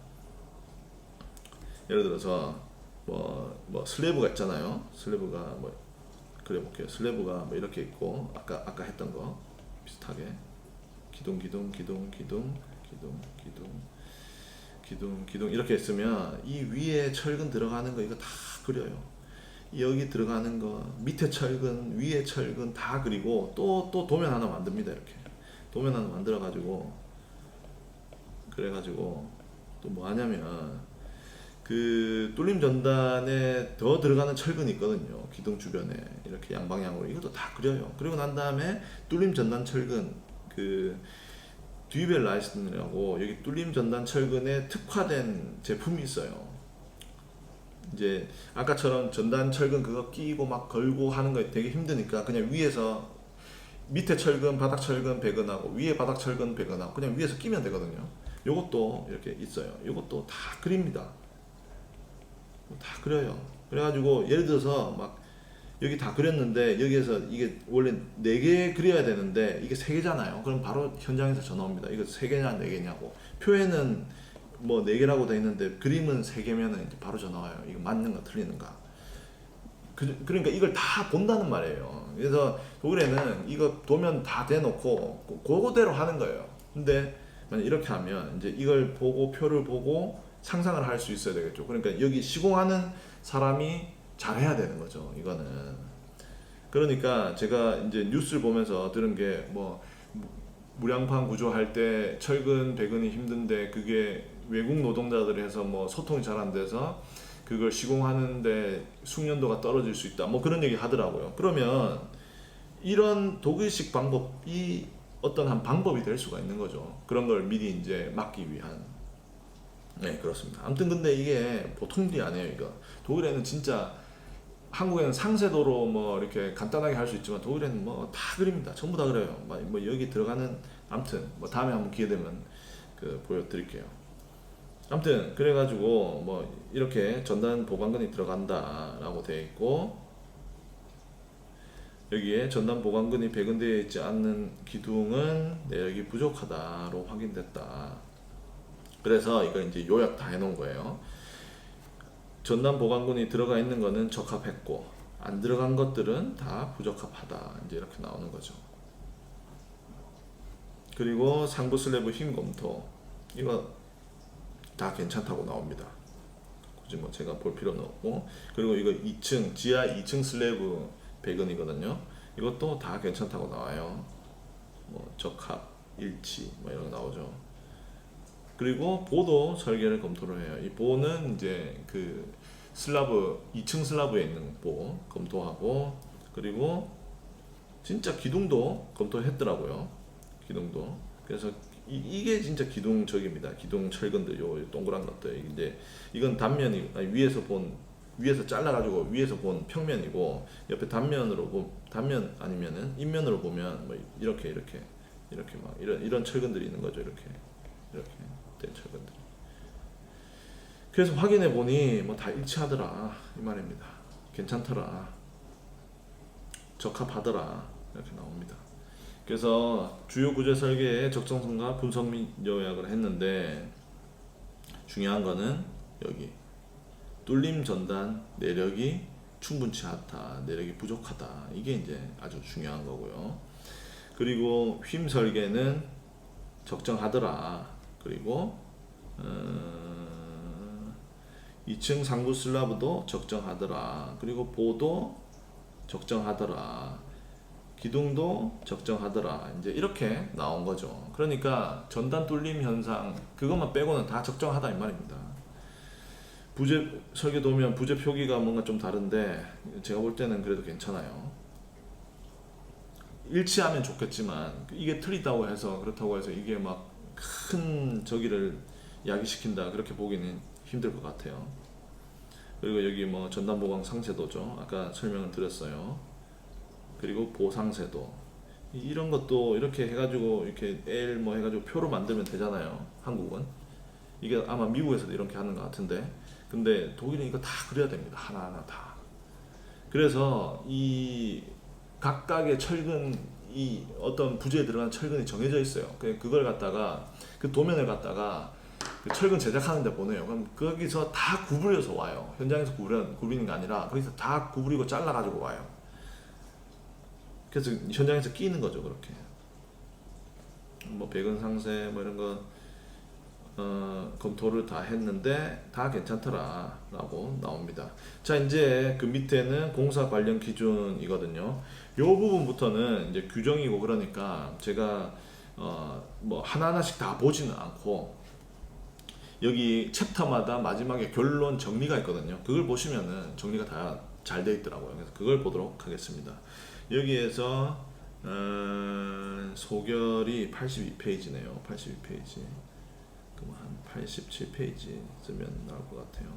예를 들어서 뭐 슬래브가 있잖아요. 슬래브가 뭐 그려볼게요. 슬래브가 뭐 이렇게 있고 아까 했던 거 비슷하게 기둥 이렇게 있으면 이 위에 철근 들어가는 거 이거 다 그려요. 여기 들어가는 거 밑에 철근 위에 철근 다 그리고 또 도면 하나 만듭니다. 이렇게 도면 하나 만들어 가지고 그래가지고 또 뭐 하냐면 그 뚫림 전단에 더 들어가는 철근이 있거든요. 기둥 주변에 이렇게 양방향으로 이것도 다 그려요. 그리고 난 다음에 뚫림 전단 철근 그 듀벨 라이슨이라고 여기 뚫림 전단 철근에 특화된 제품이 있어요. 이제 아까처럼 전단 철근 그거 끼고 막 걸고 하는 거 되게 힘드니까 그냥 위에서 밑에 철근 바닥 철근 배근하고 위에 바닥 철근 배근하고 그냥 위에서 끼면 되거든요. 요것도 이렇게 있어요. 요것도 다 그립니다. 다 그려요. 그래가지고 예를 들어서 막 여기 다 그렸는데 여기에서 이게 원래 4개 그려야 되는데 이게 3개잖아요. 그럼 바로 현장에서 전화 옵니다. 이거 3개냐 4개냐고. 표에는 뭐 4개라고 돼 있는데 그림은 3개면은 이제 바로 전화 와요. 이거 맞는가 틀리는가. 그러니까 이걸 다 본다는 말이에요. 그래서 독일에는 이거 도면 다 대놓고 그거대로 하는 거예요. 근데 이렇게 하면 이제 이걸 보고 표를 보고 상상을 할 수 있어야 되겠죠. 그러니까 여기 시공하는 사람이 잘해야 되는 거죠. 이거는. 그러니까 제가 이제 뉴스를 보면서 들은 게 뭐 무량판 구조할 때 철근 배근이 힘든데 그게 외국 노동자들이 해서 뭐 소통이 잘 안 돼서 그걸 시공하는데 숙련도가 떨어질 수 있다. 뭐 그런 얘기 하더라고요. 그러면 이런 독일식 방법이 어떤 한 방법이 될 수가 있는 거죠. 그런 걸 미리 이제 막기 위한. 네, 그렇습니다. 아무튼 근데 이게 보통 일이 아니에요, 이거. 독일에는 진짜 한국에는 상세도로 뭐 이렇게 간단하게 할 수 있지만 독일에는 뭐 다 그립니다. 전부 다 그래요. 뭐 여기 들어가는 아무튼 뭐 다음에 한번 기회 되면 그 보여드릴게요. 아무튼 그래가지고 뭐 이렇게 전단 보강근이 들어간다라고 되어 있고 여기에 전단 보강근이 배근되어 있지 않는 기둥은 내력이 부족하다로 확인됐다. 그래서 이걸 이제 요약 다 해놓은 거예요. 전단 보강근이 들어가 있는 거는 적합했고 안 들어간 것들은 다 부적합하다. 이제 이렇게 나오는 거죠. 그리고 상부 슬래브 힘 검토 이거 다 괜찮다고 나옵니다. 굳이 뭐 제가 볼 필요는 없고 그리고 이거 2층 지하 2층 슬래브 배근이거든요. 이것도 다 괜찮다고 나와요. 뭐 적합, 일치 뭐 이런 거 나오죠. 그리고 보도 설계를 검토를 해요. 이 보는 이제 그 슬라브 2층 슬라브에 있는 보 검토하고, 그리고 진짜 기둥도 검토했더라고요. 기둥도. 그래서 이게 진짜 기둥적입니다. 기둥 철근들 요 동그란 것들. 이제 이건 단면이 아니, 위에서 잘라가지고 위에서 본 평면이고, 옆에 단면 아니면은 인면으로 보면 뭐 이렇게 막 이런 철근들이 있는 거죠. 이렇게 된 철근들. 그래서 확인해 보니 뭐 다 일치하더라 이 말입니다. 괜찮더라, 적합하더라, 이렇게 나옵니다. 그래서 주요 구조 설계의 적정성과 분석 및 요약을 했는데, 중요한 거는 여기 뚫림 전단 내력이 충분치 않다, 내력이 부족하다, 이게 이제 아주 중요한 거고요. 그리고 휨 설계는 적정하더라. 그리고 2층 상부 슬라브도 적정하더라. 그리고 보도 적정하더라. 기둥도 적정하더라. 이제 이렇게 나온 거죠. 그러니까 전단 뚫림 현상 그것만 빼고는 다 적정하다 이 말입니다. 부재 설계 도면 부재 표기가 뭔가 좀 다른데 제가 볼 때는 그래도 괜찮아요. 일치하면 좋겠지만 이게 틀리다고 해서 그렇다고 해서 이게 막 큰 저기를 야기시킨다 그렇게 보기는 힘들 것 같아요. 그리고 여기 뭐 전단 보강 상세도죠. 아까 설명을 드렸어요. 그리고 보상세도 이런 것도 이렇게 해가지고 이렇게 L 뭐 해가지고 표로 만들면 되잖아요. 한국은 이게 아마 미국에서도 이렇게 하는 것 같은데, 근데 독일은 이거 다 그려야 됩니다. 하나하나 다. 그래서 이 각각의 철근 이 어떤 부재에 들어간 철근이 정해져 있어요. 그걸 갖다가 그 도면을 갖다가 그 철근 제작하는 데 보내요. 그럼 거기서 다 구부려서 와요. 현장에서 구부리는 게 아니라 거기서 다 구부리고 잘라 가지고 와요. 그래서 현장에서 끼는 거죠. 그렇게 뭐 배근 상세 뭐 이런 거 검토를 다 했는데 다 괜찮더라 라고 나옵니다. 자, 이제 그 밑에는 공사 관련 기준이거든요. 요 부분부터는 이제 규정이고, 그러니까 제가 뭐 하나하나씩 다 보지는 않고 여기 챕터마다 마지막에 결론 정리가 있거든요. 그걸 보시면은 정리가 다 잘 되어 있더라고요. 그래서 그걸 보도록 하겠습니다. 여기에서 소결이 82페이지네요. 82페이지. 그럼 한 87페이지 쓰면 나올 것 같아요.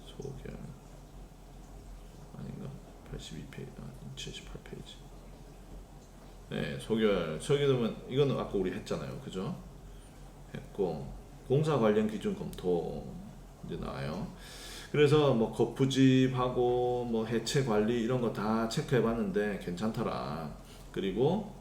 소결 아닌가? 82페이지, 78페이지. 네, 소결. 설계도면 이거는 아까 우리 했잖아요, 그죠? 했고, 공사 관련 기준 검토 이제 나와요. 그래서 뭐 거푸집하고 뭐 해체 관리 이런 거 다 체크해봤는데 괜찮더라. 그리고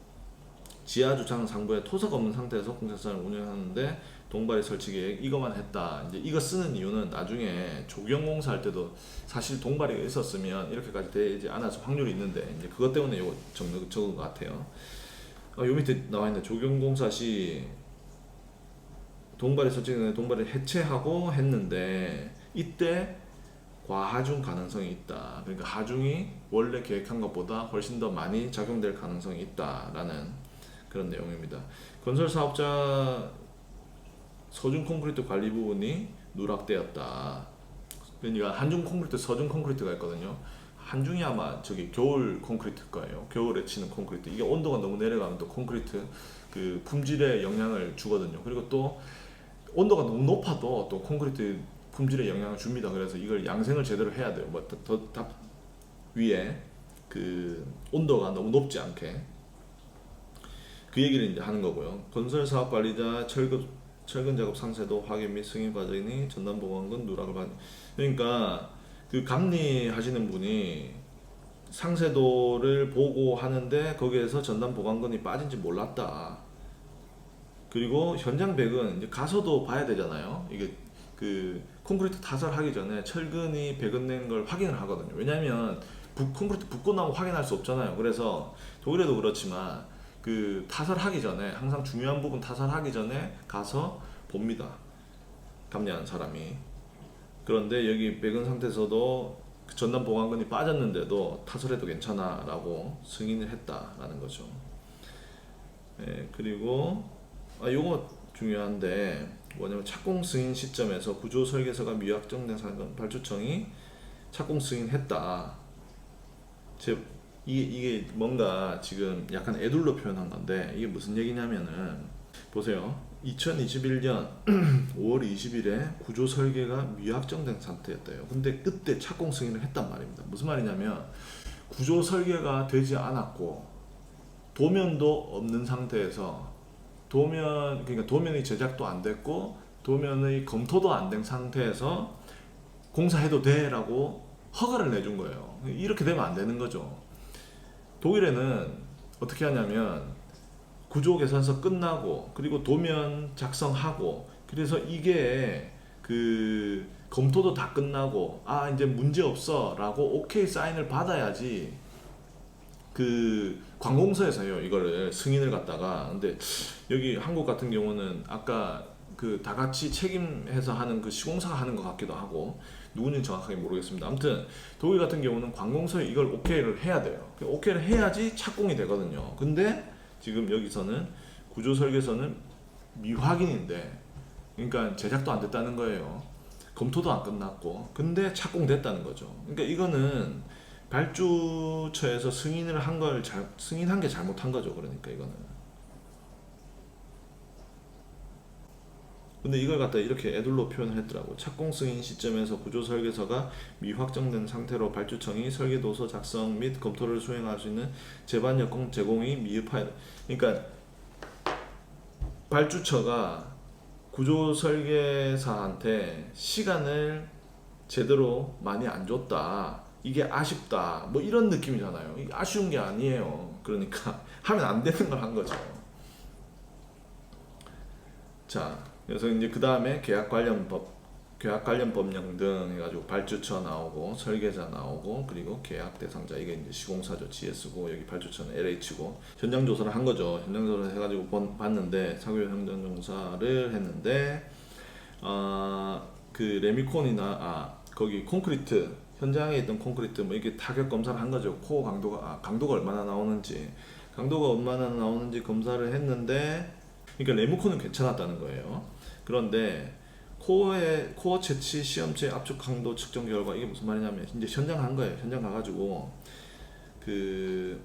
지하 주차장 상부에 토사가 없는 상태에서 공사장을 운영하는데 동발이 설치 계획 이거만 했다. 이제 이거 쓰는 이유는 나중에 조경 공사할 때도 사실 동발이가 있었으면 이렇게까지 되지 않아서 확률이 있는데, 이제 그것 때문에 이거 적은 것 같아요. 요 밑에 나와 있는 조경 공사 시 동발이 설치된 동발을 해체하고 했는데 이때 과하중 가능성이 있다. 그러니까 하중이 원래 계획한 것보다 훨씬 더 많이 작용될 가능성이 있다라는 그런 내용입니다. 건설 사업자 서중 콘크리트 관리 부분이 누락되었다. 그러니까 한중 콘크리트, 서중 콘크리트가 있거든요. 한중이 아마 저기 겨울 콘크리트 거예요. 겨울에 치는 콘크리트. 이게 온도가 너무 내려가면 또 콘크리트 그 품질에 영향을 주거든요. 그리고 또 온도가 너무 높아도 또 콘크리트 품질에 영향을 줍니다. 그래서 이걸 양생을 제대로 해야 돼요. 뭐 더 위에 그 온도가 너무 높지 않게, 그 얘기를 이제 하는 거고요. 건설 사업 관리자 철근 작업 상세도 확인 및 승인 과정이 전담 보강건 누락을 받. 그러니까 그 감리하시는 분이 상세도를 보고 하는데 거기에서 전담 보강건이 빠진지 몰랐다. 그리고 현장 배근 이제 가서도 봐야 되잖아요. 이게 그 콘크리트 타설하기 전에 철근이 배근된 걸 확인을 하거든요. 왜냐하면 콘크리트 붓고 나면 확인할 수 없잖아요. 그래서 독일에도 그렇지만 그 타설하기 전에 항상 중요한 부분 타설하기 전에 가서 봅니다. 감리하는 사람이. 그런데 여기 배근 상태에서도 전담 보강건이 빠졌는데도 타설해도 괜찮아 라고 승인을 했다라는 거죠. 네, 그리고 요거 중요한데 뭐냐면 착공 승인 시점에서 구조 설계서가 미확정된 사건 발주청이 착공 승인했다. 이게 뭔가 지금 약간 애둘러 표현한 건데 이게 무슨 얘기냐면은 보세요. 2021년 5월 20일에 구조 설계가 미확정된 상태였대요. 근데 그때 착공 승인을 했단 말입니다. 무슨 말이냐면 구조 설계가 되지 않았고 도면도 없는 상태에서 그러니까 도면의 제작도 안 됐고 도면의 검토도 안 된 상태에서 공사해도 돼라고 허가를 내준 거예요. 이렇게 되면 안 되는 거죠. 독일에는 어떻게 하냐면 구조 계산서 끝나고 그리고 도면 작성하고 그래서 이게 그 검토도 다 끝나고 이제 문제 없어라고 오케이 사인을 받아야지 그 관공서에서요 이거를 승인을 갖다가. 근데 여기 한국 같은 경우는 아까 그 다 같이 책임해서 하는 그 시공사가 하는 것 같기도 하고 누군지는 정확하게 모르겠습니다. 아무튼 독일 같은 경우는 관공서에 이걸 오케이를 해야 돼요. 오케이를 해야지 착공이 되거든요. 근데 지금 여기서는 구조 설계서는 미확인인데 그러니까 제작도 안 됐다는 거예요. 검토도 안 끝났고 근데 착공됐다는 거죠. 그러니까 이거는 발주처에서 승인한 게 잘못한 거죠. 그러니까 이거는. 근데 이걸 갖다 이렇게 애둘러 표현을 했더라고. 착공 승인 시점에서 구조 설계서가 미확정된 상태로 발주청이 설계도서 작성 및 검토를 수행할 수 있는 제반 여건 제공이 미흡하다. 그러니까 발주처가 구조 설계사한테 시간을 제대로 많이 안 줬다. 이게 아쉽다. 뭐 이런 느낌이잖아요. 이게 아쉬운 게 아니에요. 그러니까 하면 안 되는 걸 한 거죠. 자, 그래서 이제 그 다음에 계약 관련 법령 등 해가지고 발주처 나오고 설계자 나오고 그리고 계약 대상자 이게 이제 시공사죠. GS고 여기 발주처는 LH고 현장 조사를 한 거죠. 현장 조사를 해가지고 봤는데 사교 현장 조사를 했는데 그 레미콘이나 거기 콘크리트 현장에 있던 콘크리트 뭐 이게 타격 검사를 한 거죠. 코어 강도가 얼마나 나오는지 검사를 했는데 그러니까 레미콘은 괜찮았다는 거예요. 그런데 코어 채취 시험체 압축 강도 측정 결과 이게 무슨 말이냐면 이제 현장 간 거예요. 현장 가가지고 그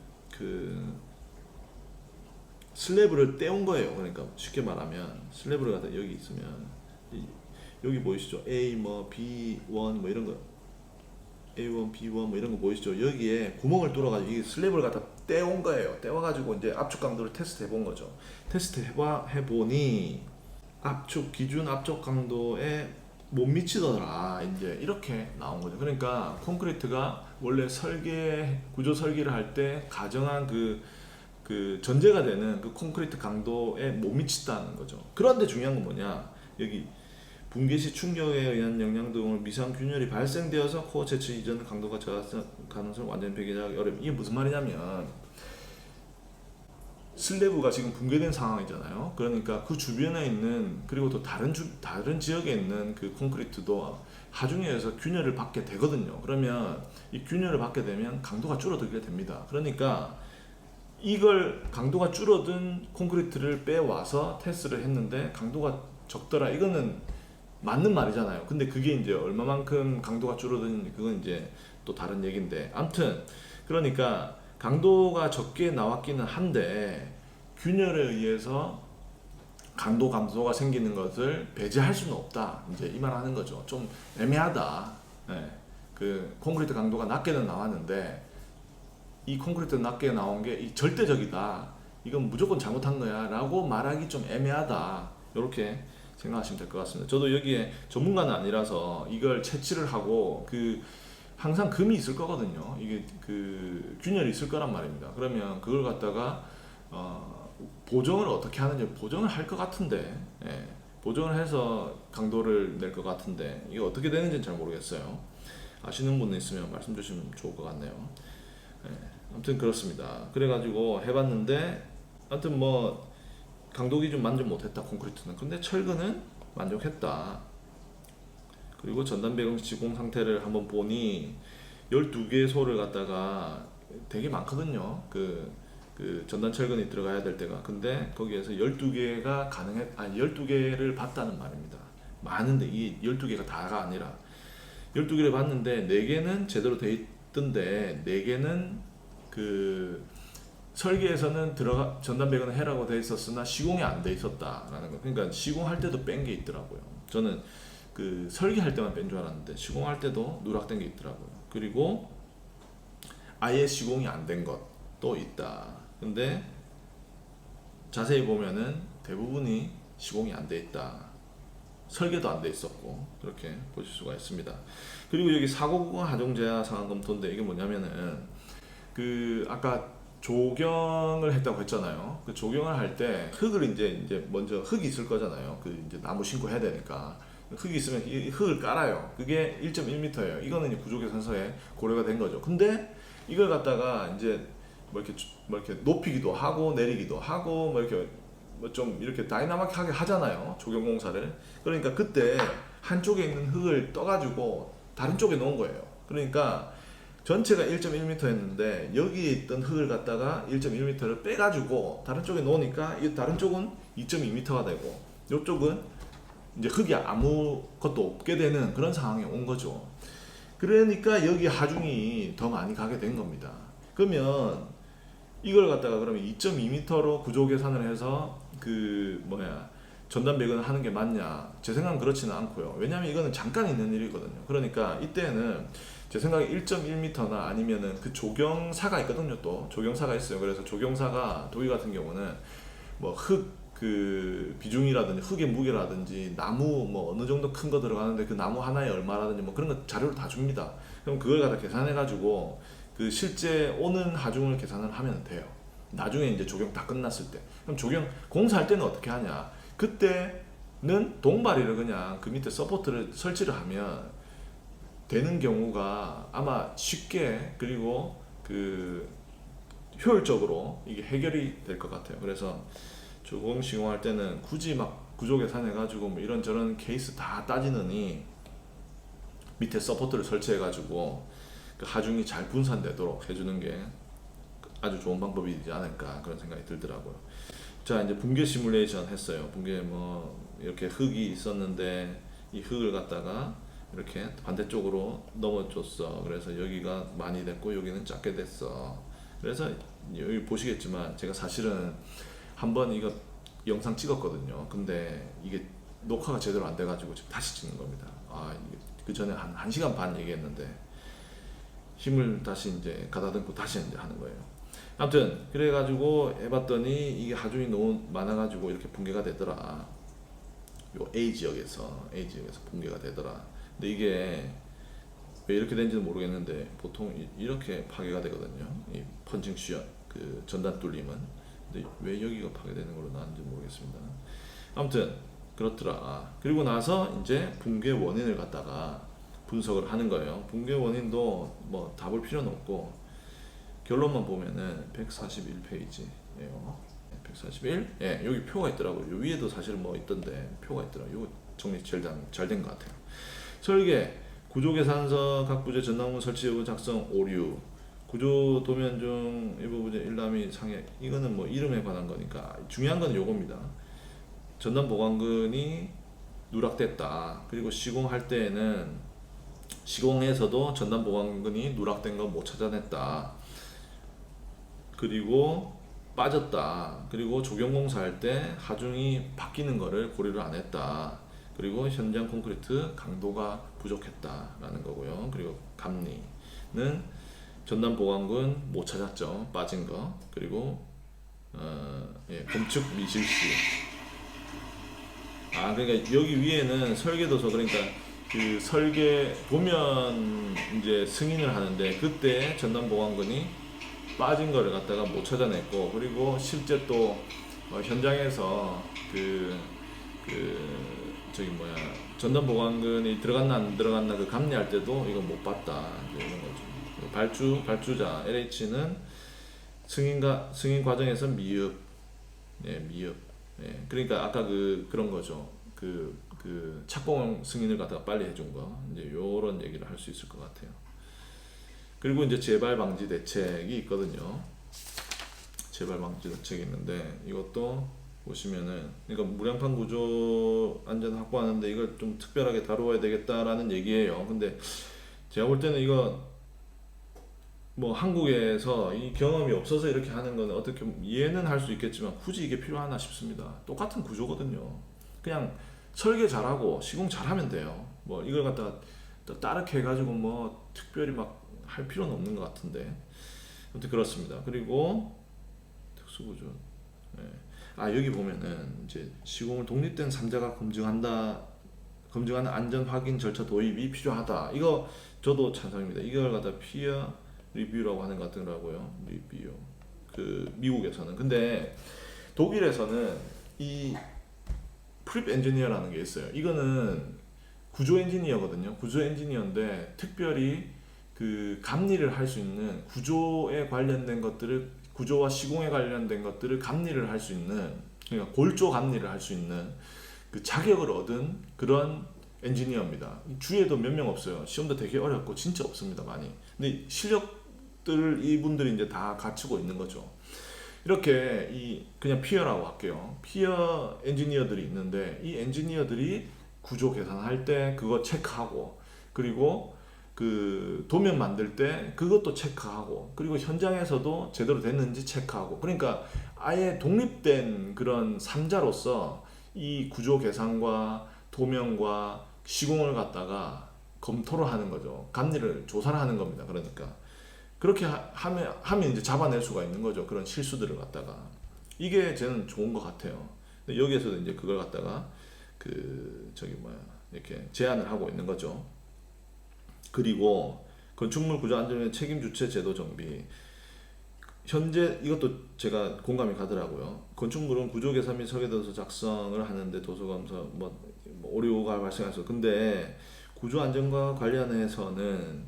슬래브를 떼온 거예요. 그러니까 쉽게 말하면 슬래브를 갖다 여기 있으면 여기 보이시죠? A 뭐 B1 뭐 이런 거 A1, B1 뭐 이런 거 보이시죠? 여기에 구멍을 뚫어가지고 이 슬래브를 갖다 떼온 거예요. 떼와가지고 이제 압축 강도를 테스트 해본 거죠. 테스트 해보니 기준 압축 강도에 못 미치더라. 이제 이렇게 나온 거죠. 그러니까 콘크리트가 원래 구조 설계를 할 때 가정한 그 전제가 되는 그 콘크리트 강도에 못 미친다는 거죠. 그런데 중요한 건 뭐냐? 여기 붕괴 시 충격에 의한 영향 등으로 미상 균열이 발생되어서 코어 채취 이전 강도가 저하할 가능성을 완전히 배제하기 어렵다. 이게 무슨 말이냐면 슬래브가 지금 붕괴된 상황이잖아요. 그러니까 그 주변에 있는 그리고 또 다른 지역에 있는 그 콘크리트도 하중에 의해서 균열을 받게 되거든요. 그러면 이 균열을 받게 되면 강도가 줄어들게 됩니다. 그러니까 이걸 강도가 줄어든 콘크리트를 빼와서 테스트를 했는데 강도가 적더라. 이거는 맞는 말이잖아요. 근데 그게 이제 얼마만큼 강도가 줄어드는지 그건 이제 또 다른 얘기인데 아무튼 그러니까 강도가 적게 나왔기는 한데 균열에 의해서 강도 감소가 생기는 것을 배제할 수는 없다. 이제 이 말 하는 거죠. 좀 애매하다. 네. 그 콘크리트 강도가 낮게는 나왔는데 이 콘크리트 낮게 나온 게 이 절대적이다. 이건 무조건 잘못한 거야 라고 말하기 좀 애매하다. 이렇게 생각하시면 될 것 같습니다. 저도 여기에 전문가는 아니라서 이걸 채취를 하고 항상 금이 있을 거거든요. 이게 균열이 있을 거란 말입니다. 그러면 그걸 갖다가 보정을 어떻게 하는지 보정을 할 것 같은데 보정을 해서 강도를 낼 것 같은데 이게 어떻게 되는지는 잘 모르겠어요. 아시는 분 있으면 말씀 주시면 좋을 것 같네요. 아무튼 그렇습니다. 그래가지고 해봤는데 아무튼 뭐 강도 기준 만족 못했다 콘크리트는. 근데 철근은 만족했다. 그리고 전단 배경 시공 상태를 한번 보니 12개의 소를 갖다가 되게 많거든요. 그 전단 철근이 들어가야 될 때가, 근데 거기에서 12개가 12개를 봤다는 말입니다. 많은데 이 12개가 다가 아니라 12개를 봤는데 4개는 제대로 돼 있던데 4개는 그 설계에서는 전단 배관을 해라고 돼 있었으나 시공이 안 돼 있었다라는 거. 그러니까 시공할 때도 뺀 게 있더라고요. 저는 그 설계할 때만 뺀 줄 알았는데 시공할 때도 누락된 게 있더라고요. 그리고 아예 시공이 안 된 것도 있다. 근데 자세히 보면은 대부분이 시공이 안 돼 있다. 설계도 안 돼 있었고, 그렇게 보실 수가 있습니다. 그리고 여기 사고구간 하중 제한 상황 검토인데 이게 뭐냐면은 그 아까 조경을 했다고 했잖아요. 그 조경을 할 때 흙을 이제 먼저 흙이 있을 거잖아요. 그 이제 나무 심고 해야 되니까 흙이 있으면 이 흙을 깔아요. 그게 1.1m예요. 이거는 이제 구조개선서에 고려가 된 거죠. 근데 이걸 갖다가 이제 뭐 이렇게 높이기도 하고 내리기도 하고 뭐 이렇게 뭐 좀 이렇게 다이나믹하게 하잖아요. 조경 공사를. 그러니까 그때 한쪽에 있는 흙을 떠가지고 다른 쪽에 놓은 거예요. 그러니까 전체가 1.1m였는데 여기에 있던 흙을 갖다가 1.1m를 빼가지고 다른 쪽에 놓으니까 이 다른 쪽은 2.2m가 되고 이쪽은 이제 흙이 아무것도 없게 되는 그런 상황이 온 거죠. 그러니까 여기 하중이 더 많이 가게 된 겁니다. 그러면 이걸 갖다가 그러면 2.2m로 구조 계산을 해서 그 전단 배관을 하는 게 맞냐? 제 생각은 그렇지는 않고요. 왜냐하면 이거는 잠깐 있는 일이거든요. 그러니까 이때는 제 생각에 1.1m나 아니면은 그 조경사가 있거든요. 또 조경사가 있어요. 그래서 조경사가 도기 같은 경우는 뭐 흙 그 비중이라든지 흙의 무게라든지 나무 뭐 어느 정도 큰 거 들어가는데 그 나무 하나에 얼마라든지 뭐 그런 거 자료를 다 줍니다. 그럼 그걸 갖다 계산해 가지고 그 실제 오는 하중을 계산을 하면 돼요. 나중에 이제 조경 다 끝났을 때. 그럼 조경 공사할 때는 어떻게 하냐? 그때는 동바리를 그냥 그 밑에 서포트를 설치를 하면 되는 경우가 아마 쉽게 그리고 그 효율적으로 이게 해결이 될 것 같아요. 그래서 조금 시공할 때는 굳이 막 구조 계산해가지고 뭐 이런저런 케이스 다 따지느니 밑에 서포트를 설치해가지고 그 하중이 잘 분산되도록 해주는 게 아주 좋은 방법이지 않을까 그런 생각이 들더라고요. 자, 이제 붕괴 시뮬레이션 했어요. 붕괴 뭐 이렇게 흙이 있었는데 이 흙을 갖다가 이렇게 반대쪽으로 넘어줬어. 그래서 여기가 많이 됐고 여기는 작게 됐어. 그래서 여기 보시겠지만 제가 사실은 한번 이거 영상 찍었거든요. 근데 이게 녹화가 제대로 안 돼가지고 지금 다시 찍는 겁니다. 그 전에 한 1시간 반 얘기했는데 힘을 다시 이제 가다듬고 다시 이제 하는 거예요. 아무튼 그래가지고 해봤더니 이게 하중이 너무 많아가지고 이렇게 붕괴가 되더라. 요 A 지역에서 붕괴가 되더라. 근데 이게 왜 이렇게 된지는 모르겠는데 보통 이렇게 파괴가 되거든요. 이 펀칭 시어 그 전단 뚫림은. 근데 왜 여기가 파괴되는 걸로 나왔는지 모르겠습니다. 아무튼 그렇더라. 그리고 나서 이제 붕괴 원인을 갖다가 분석을 하는 거예요. 붕괴 원인도 뭐 다 볼 필요는 없고 결론만 보면은 141페이지예요. 141. 예, 여기 표가 있더라고요. 요 위에도 사실 뭐 있던데 표가 있더라고요. 이거 정리 잘 된 것 같아요. 설계, 구조계산서 각 부재 전담문 설치 여부 작성 오류, 구조 도면 중 일부 부재 일람이 상해. 이거는 뭐 이름에 관한 거니까 중요한 건 요겁니다. 전단 보강근이 누락됐다. 그리고 시공할 때에는 시공에서도 전단 보강근이 누락된 거 못 찾아냈다. 그리고 빠졌다. 그리고 조경공사할 때 하중이 바뀌는 거를 고려를 안 했다. 그리고 현장 콘크리트 강도가 부족했다라는 거고요. 그리고 감리는 전단 보강근 못 찾았죠. 빠진 거. 그리고 검측 미실시. 그러니까 여기 위에는 설계도서, 그러니까 그 설계 보면 이제 승인을 하는데 그때 전단 보강근이 빠진 거를 갖다가 못 찾아냈고, 그리고 실제 또 현장에서 전단 보강근이 들어갔나 안 들어갔나 그 감리할 때도 이거 못 봤다 이런 거죠. 발주자 LH는 승인 과정에서 미흡. 그러니까 아까 그런 거죠. 그 착공 승인을 갖다가 빨리 해준 거, 이제 요런 얘기를 할 수 있을 것 같아요. 그리고 이제 재발 방지 대책이 있거든요. 재발 방지 대책이 있는데 이것도 보시면은 그러니까 무량판 구조 안전 확보하는데 이걸 좀 특별하게 다루어야 되겠다라는 얘기예요. 근데 제가 볼 때는 이거 뭐 한국에서 이 경험이 없어서 이렇게 하는 거는 어떻게 이해는 할 수 있겠지만 굳이 이게 필요하나 싶습니다. 똑같은 구조거든요. 그냥 설계 잘하고 시공 잘하면 돼요. 뭐 이걸 갖다가 또 따르게 해가지고 뭐 특별히 막 할 필요는 없는 것 같은데 아무튼 그렇습니다. 그리고 특수구조. 네. 아 여기 보면은 이제 시공을 독립된 3자가 검증하는 안전 확인 절차 도입이 필요하다. 이거 저도 찬성입니다. 이걸 갖다 피어 리뷰라고 하는 것 같더라고요. 리뷰. 그 미국에서는. 근데 독일에서는 이 프립 엔지니어라는 게 있어요. 이거는 구조 엔지니어거든요. 구조 엔지니어인데 특별히 그 감리를 할 수 있는 구조에 관련된 것들을 구조와 시공에 관련된 것들을 감리를 할 수 있는 그러니까 골조 감리를 할 수 있는 그 자격을 얻은 그런 엔지니어입니다. 주위에도 몇 명 없어요. 시험도 되게 어렵고 진짜 없습니다. 많이. 근데 실력들을 이분들이 이제 다 갖추고 있는 거죠. 이렇게 이 그냥 피어라고 할게요. 피어 엔지니어들이 있는데 이 엔지니어들이 구조 계산할 때 그거 체크하고 그리고 그 도면 만들 때 그것도 체크하고 그리고 현장에서도 제대로 됐는지 체크하고 그러니까 아예 독립된 그런 3자로서 이 구조 계산과 도면과 시공을 갖다가 검토를 하는 거죠. 감리를 조사를 하는 겁니다. 그러니까 그렇게 하면 이제 잡아낼 수가 있는 거죠. 그런 실수들을 갖다가 이게 저는 좋은 것 같아요. 근데 여기에서도 이제 그걸 갖다가 그 저기 뭐야 이렇게 제안을 하고 있는 거죠. 그리고 건축물 구조 안전의 책임 주체 제도 정비. 현재 이것도 제가 공감이 가더라고요. 건축물은 구조 계산 및 설계 도서 작성을 하는데 도서 검사 뭐 오류가 발생해서 근데 구조 안전과 관련해서는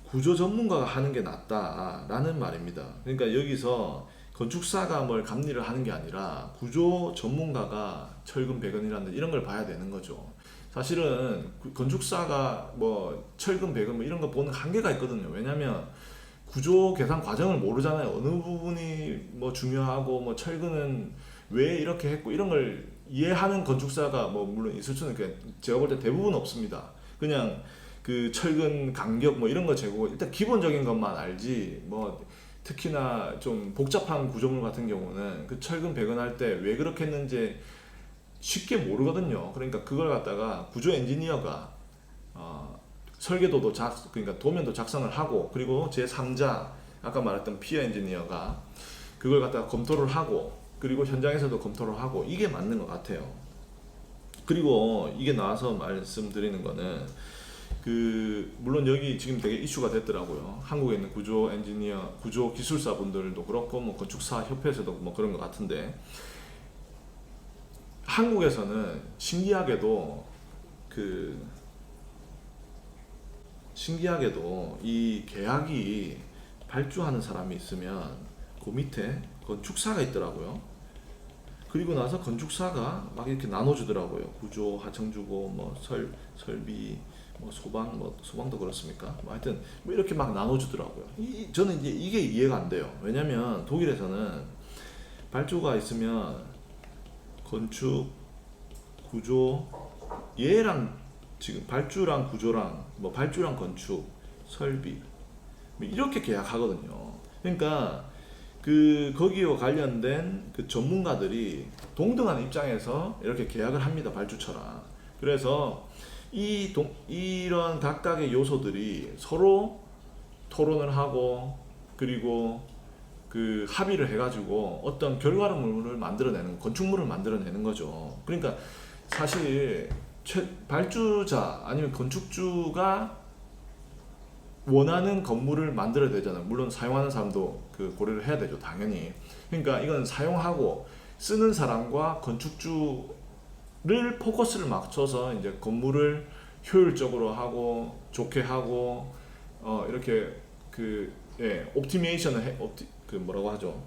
구조 전문가가 하는 게 낫다라는 말입니다. 그러니까 여기서 건축사가 뭘 감리를 하는 게 아니라 구조 전문가가 철근 배근이라는 이런 걸 봐야 되는 거죠. 사실은 건축사가 뭐 철근 배근 뭐 이런 거 보는 한계가 있거든요. 왜냐면 구조 계산 과정을 모르잖아요. 어느 부분이 뭐 중요하고 뭐 철근은 왜 이렇게 했고 이런 걸 이해하는 건축사가 뭐 물론 있을 수는 제가 볼 때 대부분 없습니다. 그냥 그 철근 간격 뭐 이런 거 재고 일단 기본적인 것만 알지 뭐 특히나 좀 복잡한 구조물 같은 경우는 그 철근 배근할 때 왜 그렇게 했는지 쉽게 모르거든요. 그러니까 그걸 갖다가 구조 엔지니어가 설계도도 그러니까 도면도 작성을 하고 그리고 제3자 아까 말했던 피어 엔지니어가 그걸 갖다가 검토를 하고 그리고 현장에서도 검토를 하고 이게 맞는 것 같아요. 그리고 이게 나와서 말씀드리는 거는 그 물론 여기 지금 되게 이슈가 됐더라고요. 한국에 있는 구조 엔지니어, 구조 기술사 분들도 그렇고 뭐 건축사 협회에서도 뭐 그런 것 같은데 한국에서는 신기하게도 이 계약이 발주하는 사람이 있으면 그 밑에 건축사가 있더라고요. 그리고 나서 건축사가 막 이렇게 나눠주더라고요. 구조 하청주고 뭐 설비 뭐 소방도 그렇습니까? 뭐 하여튼 뭐 이렇게 막 나눠주더라고요. 저는 이제 이게 이해가 안 돼요. 왜냐면 독일에서는 발주가 있으면 건축, 구조, 얘랑 지금 발주랑 구조랑 뭐 발주랑 건축, 설비 뭐 이렇게 계약하거든요. 그러니까 그 거기와 관련된 그 전문가들이 동등한 입장에서 이렇게 계약을 합니다. 발주처랑. 그래서 이런 각각의 요소들이 서로 토론을 하고 그리고 그 합의를 해가지고 어떤 결과물을 만들어내는 건축물을 만들어내는 거죠. 그러니까 사실 발주자 아니면 건축주가 원하는 건물을 만들어야 되잖아요. 물론 사용하는 사람도 그 고려를 해야 되죠, 당연히. 그러니까 이건 사용하고 쓰는 사람과 건축주를 포커스를 맞춰서 이제 건물을 효율적으로 하고 좋게 하고 이렇게 옵티메이션을 그 뭐라고 하죠?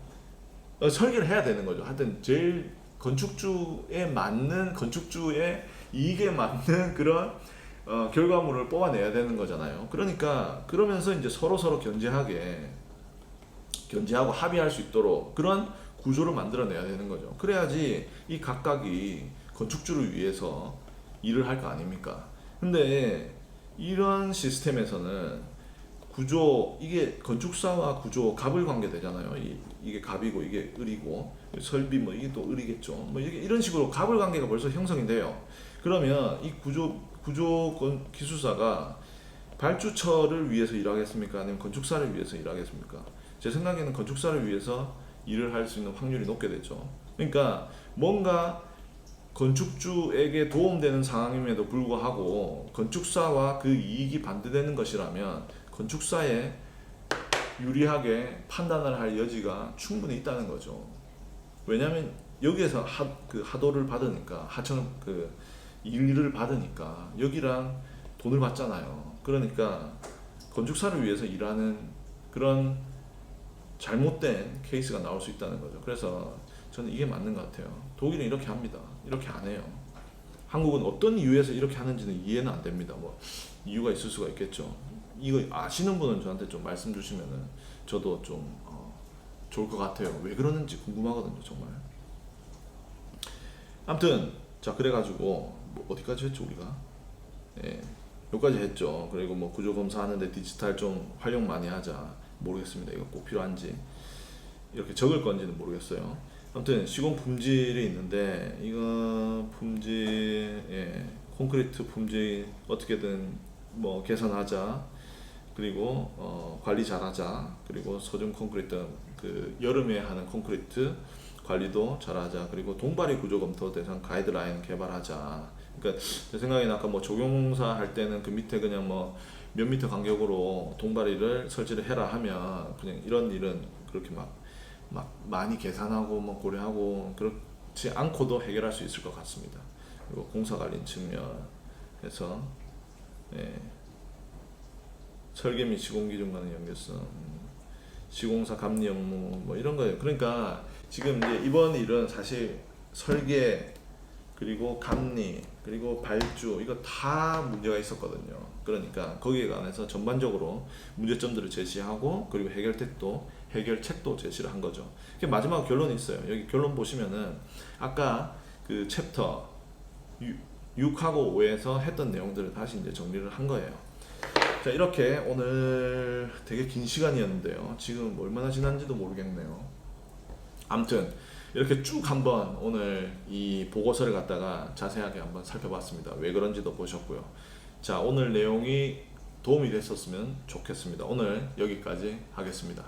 설계를 해야 되는 거죠. 하여튼 제일 건축주의 이익에 맞는 그런 결과물을 뽑아내야 되는 거잖아요. 그러니까 그러면서 이제 서로 견제하게 견제하고 합의할 수 있도록 그런 구조를 만들어내야 되는 거죠. 그래야지 이 각각이 건축주를 위해서 일을 할 거 아닙니까? 근데 이런 시스템에서는 구조, 이게 건축사와 구조 갑을 관계 되잖아요. 이게 갑이고 이게 을이고 설비 뭐 이게 또 을이겠죠. 뭐 이게 이런 식으로 갑을 관계가 벌써 형성이 돼요. 그러면 이 구조 기술사가 발주처를 위해서 일하겠습니까? 아니면 건축사를 위해서 일하겠습니까? 제 생각에는 건축사를 위해서 일을 할 수 있는 확률이 높게 되죠. 그러니까 뭔가 건축주에게 도움되는 상황임에도 불구하고 건축사와 그 이익이 반대되는 것이라면 건축사에 유리하게 판단을 할 여지가 충분히 있다는 거죠. 왜냐하면 여기에서 하도를 받으니까 하청 일을 받으니까 여기랑 돈을 받잖아요. 그러니까 건축사를 위해서 일하는 그런 잘못된 케이스가 나올 수 있다는 거죠. 그래서 저는 이게 맞는 것 같아요. 독일은 이렇게 합니다. 이렇게 안 해요. 한국은 어떤 이유에서 이렇게 하는지는 이해는 안 됩니다. 뭐 이유가 있을 수가 있겠죠. 이거 아시는 분은 저한테 좀 말씀 주시면은 저도 좀 좋을 것 같아요. 왜 그러는지 궁금하거든요, 정말. 아무튼 자 그래가지고 뭐 어디까지 했죠 우리가? 예, 여기까지 했죠. 그리고 뭐 구조 검사하는데 디지털 좀 활용 많이 하자. 모르겠습니다. 이거 꼭 필요한지 이렇게 적을 건지는 모르겠어요. 아무튼 시공 품질이 있는데 이거 품질, 예, 콘크리트 품질 어떻게든 뭐 개선하자. 그리고 관리 잘하자. 그리고 소중 콘크리트 그 여름에 하는 콘크리트 관리도 잘하자. 그리고 동바리 구조 검토 대상 가이드라인 개발하자. 그러니까 제 생각에는 아까 뭐 조경사 할 때는 그 밑에 그냥 뭐 몇 미터 간격으로 동바리를 설치를 해라 하면 그냥 이런 일은 그렇게 막 많이 계산하고 뭐 고려하고 그렇지 않고도 해결할 수 있을 것 같습니다. 그리고 공사 관리 측면에서, 예, 설계 및 시공 기준과는 연계성, 시공사 감리 업무 뭐 이런 거예요. 그러니까 지금 이제 이번 일은 사실 설계 그리고 감리 그리고 발주 이거 다 문제가 있었거든요. 그러니까 거기에 관해서 전반적으로 문제점들을 제시하고 그리고 해결책도 제시를 한 거죠. 마지막 결론이 있어요. 여기 결론 보시면은 아까 그 챕터 6하고 5에서 했던 내용들을 다시 이제 정리를 한 거예요. 자 이렇게 오늘 되게 긴 시간이었는데요. 지금 얼마나 지난지도 모르겠네요. 아무튼 이렇게 쭉 한번 오늘 이 보고서를 갖다가 자세하게 한번 살펴봤습니다. 왜 그런지도 보셨고요. 자 오늘 내용이 도움이 됐었으면 좋겠습니다. 오늘 여기까지 하겠습니다.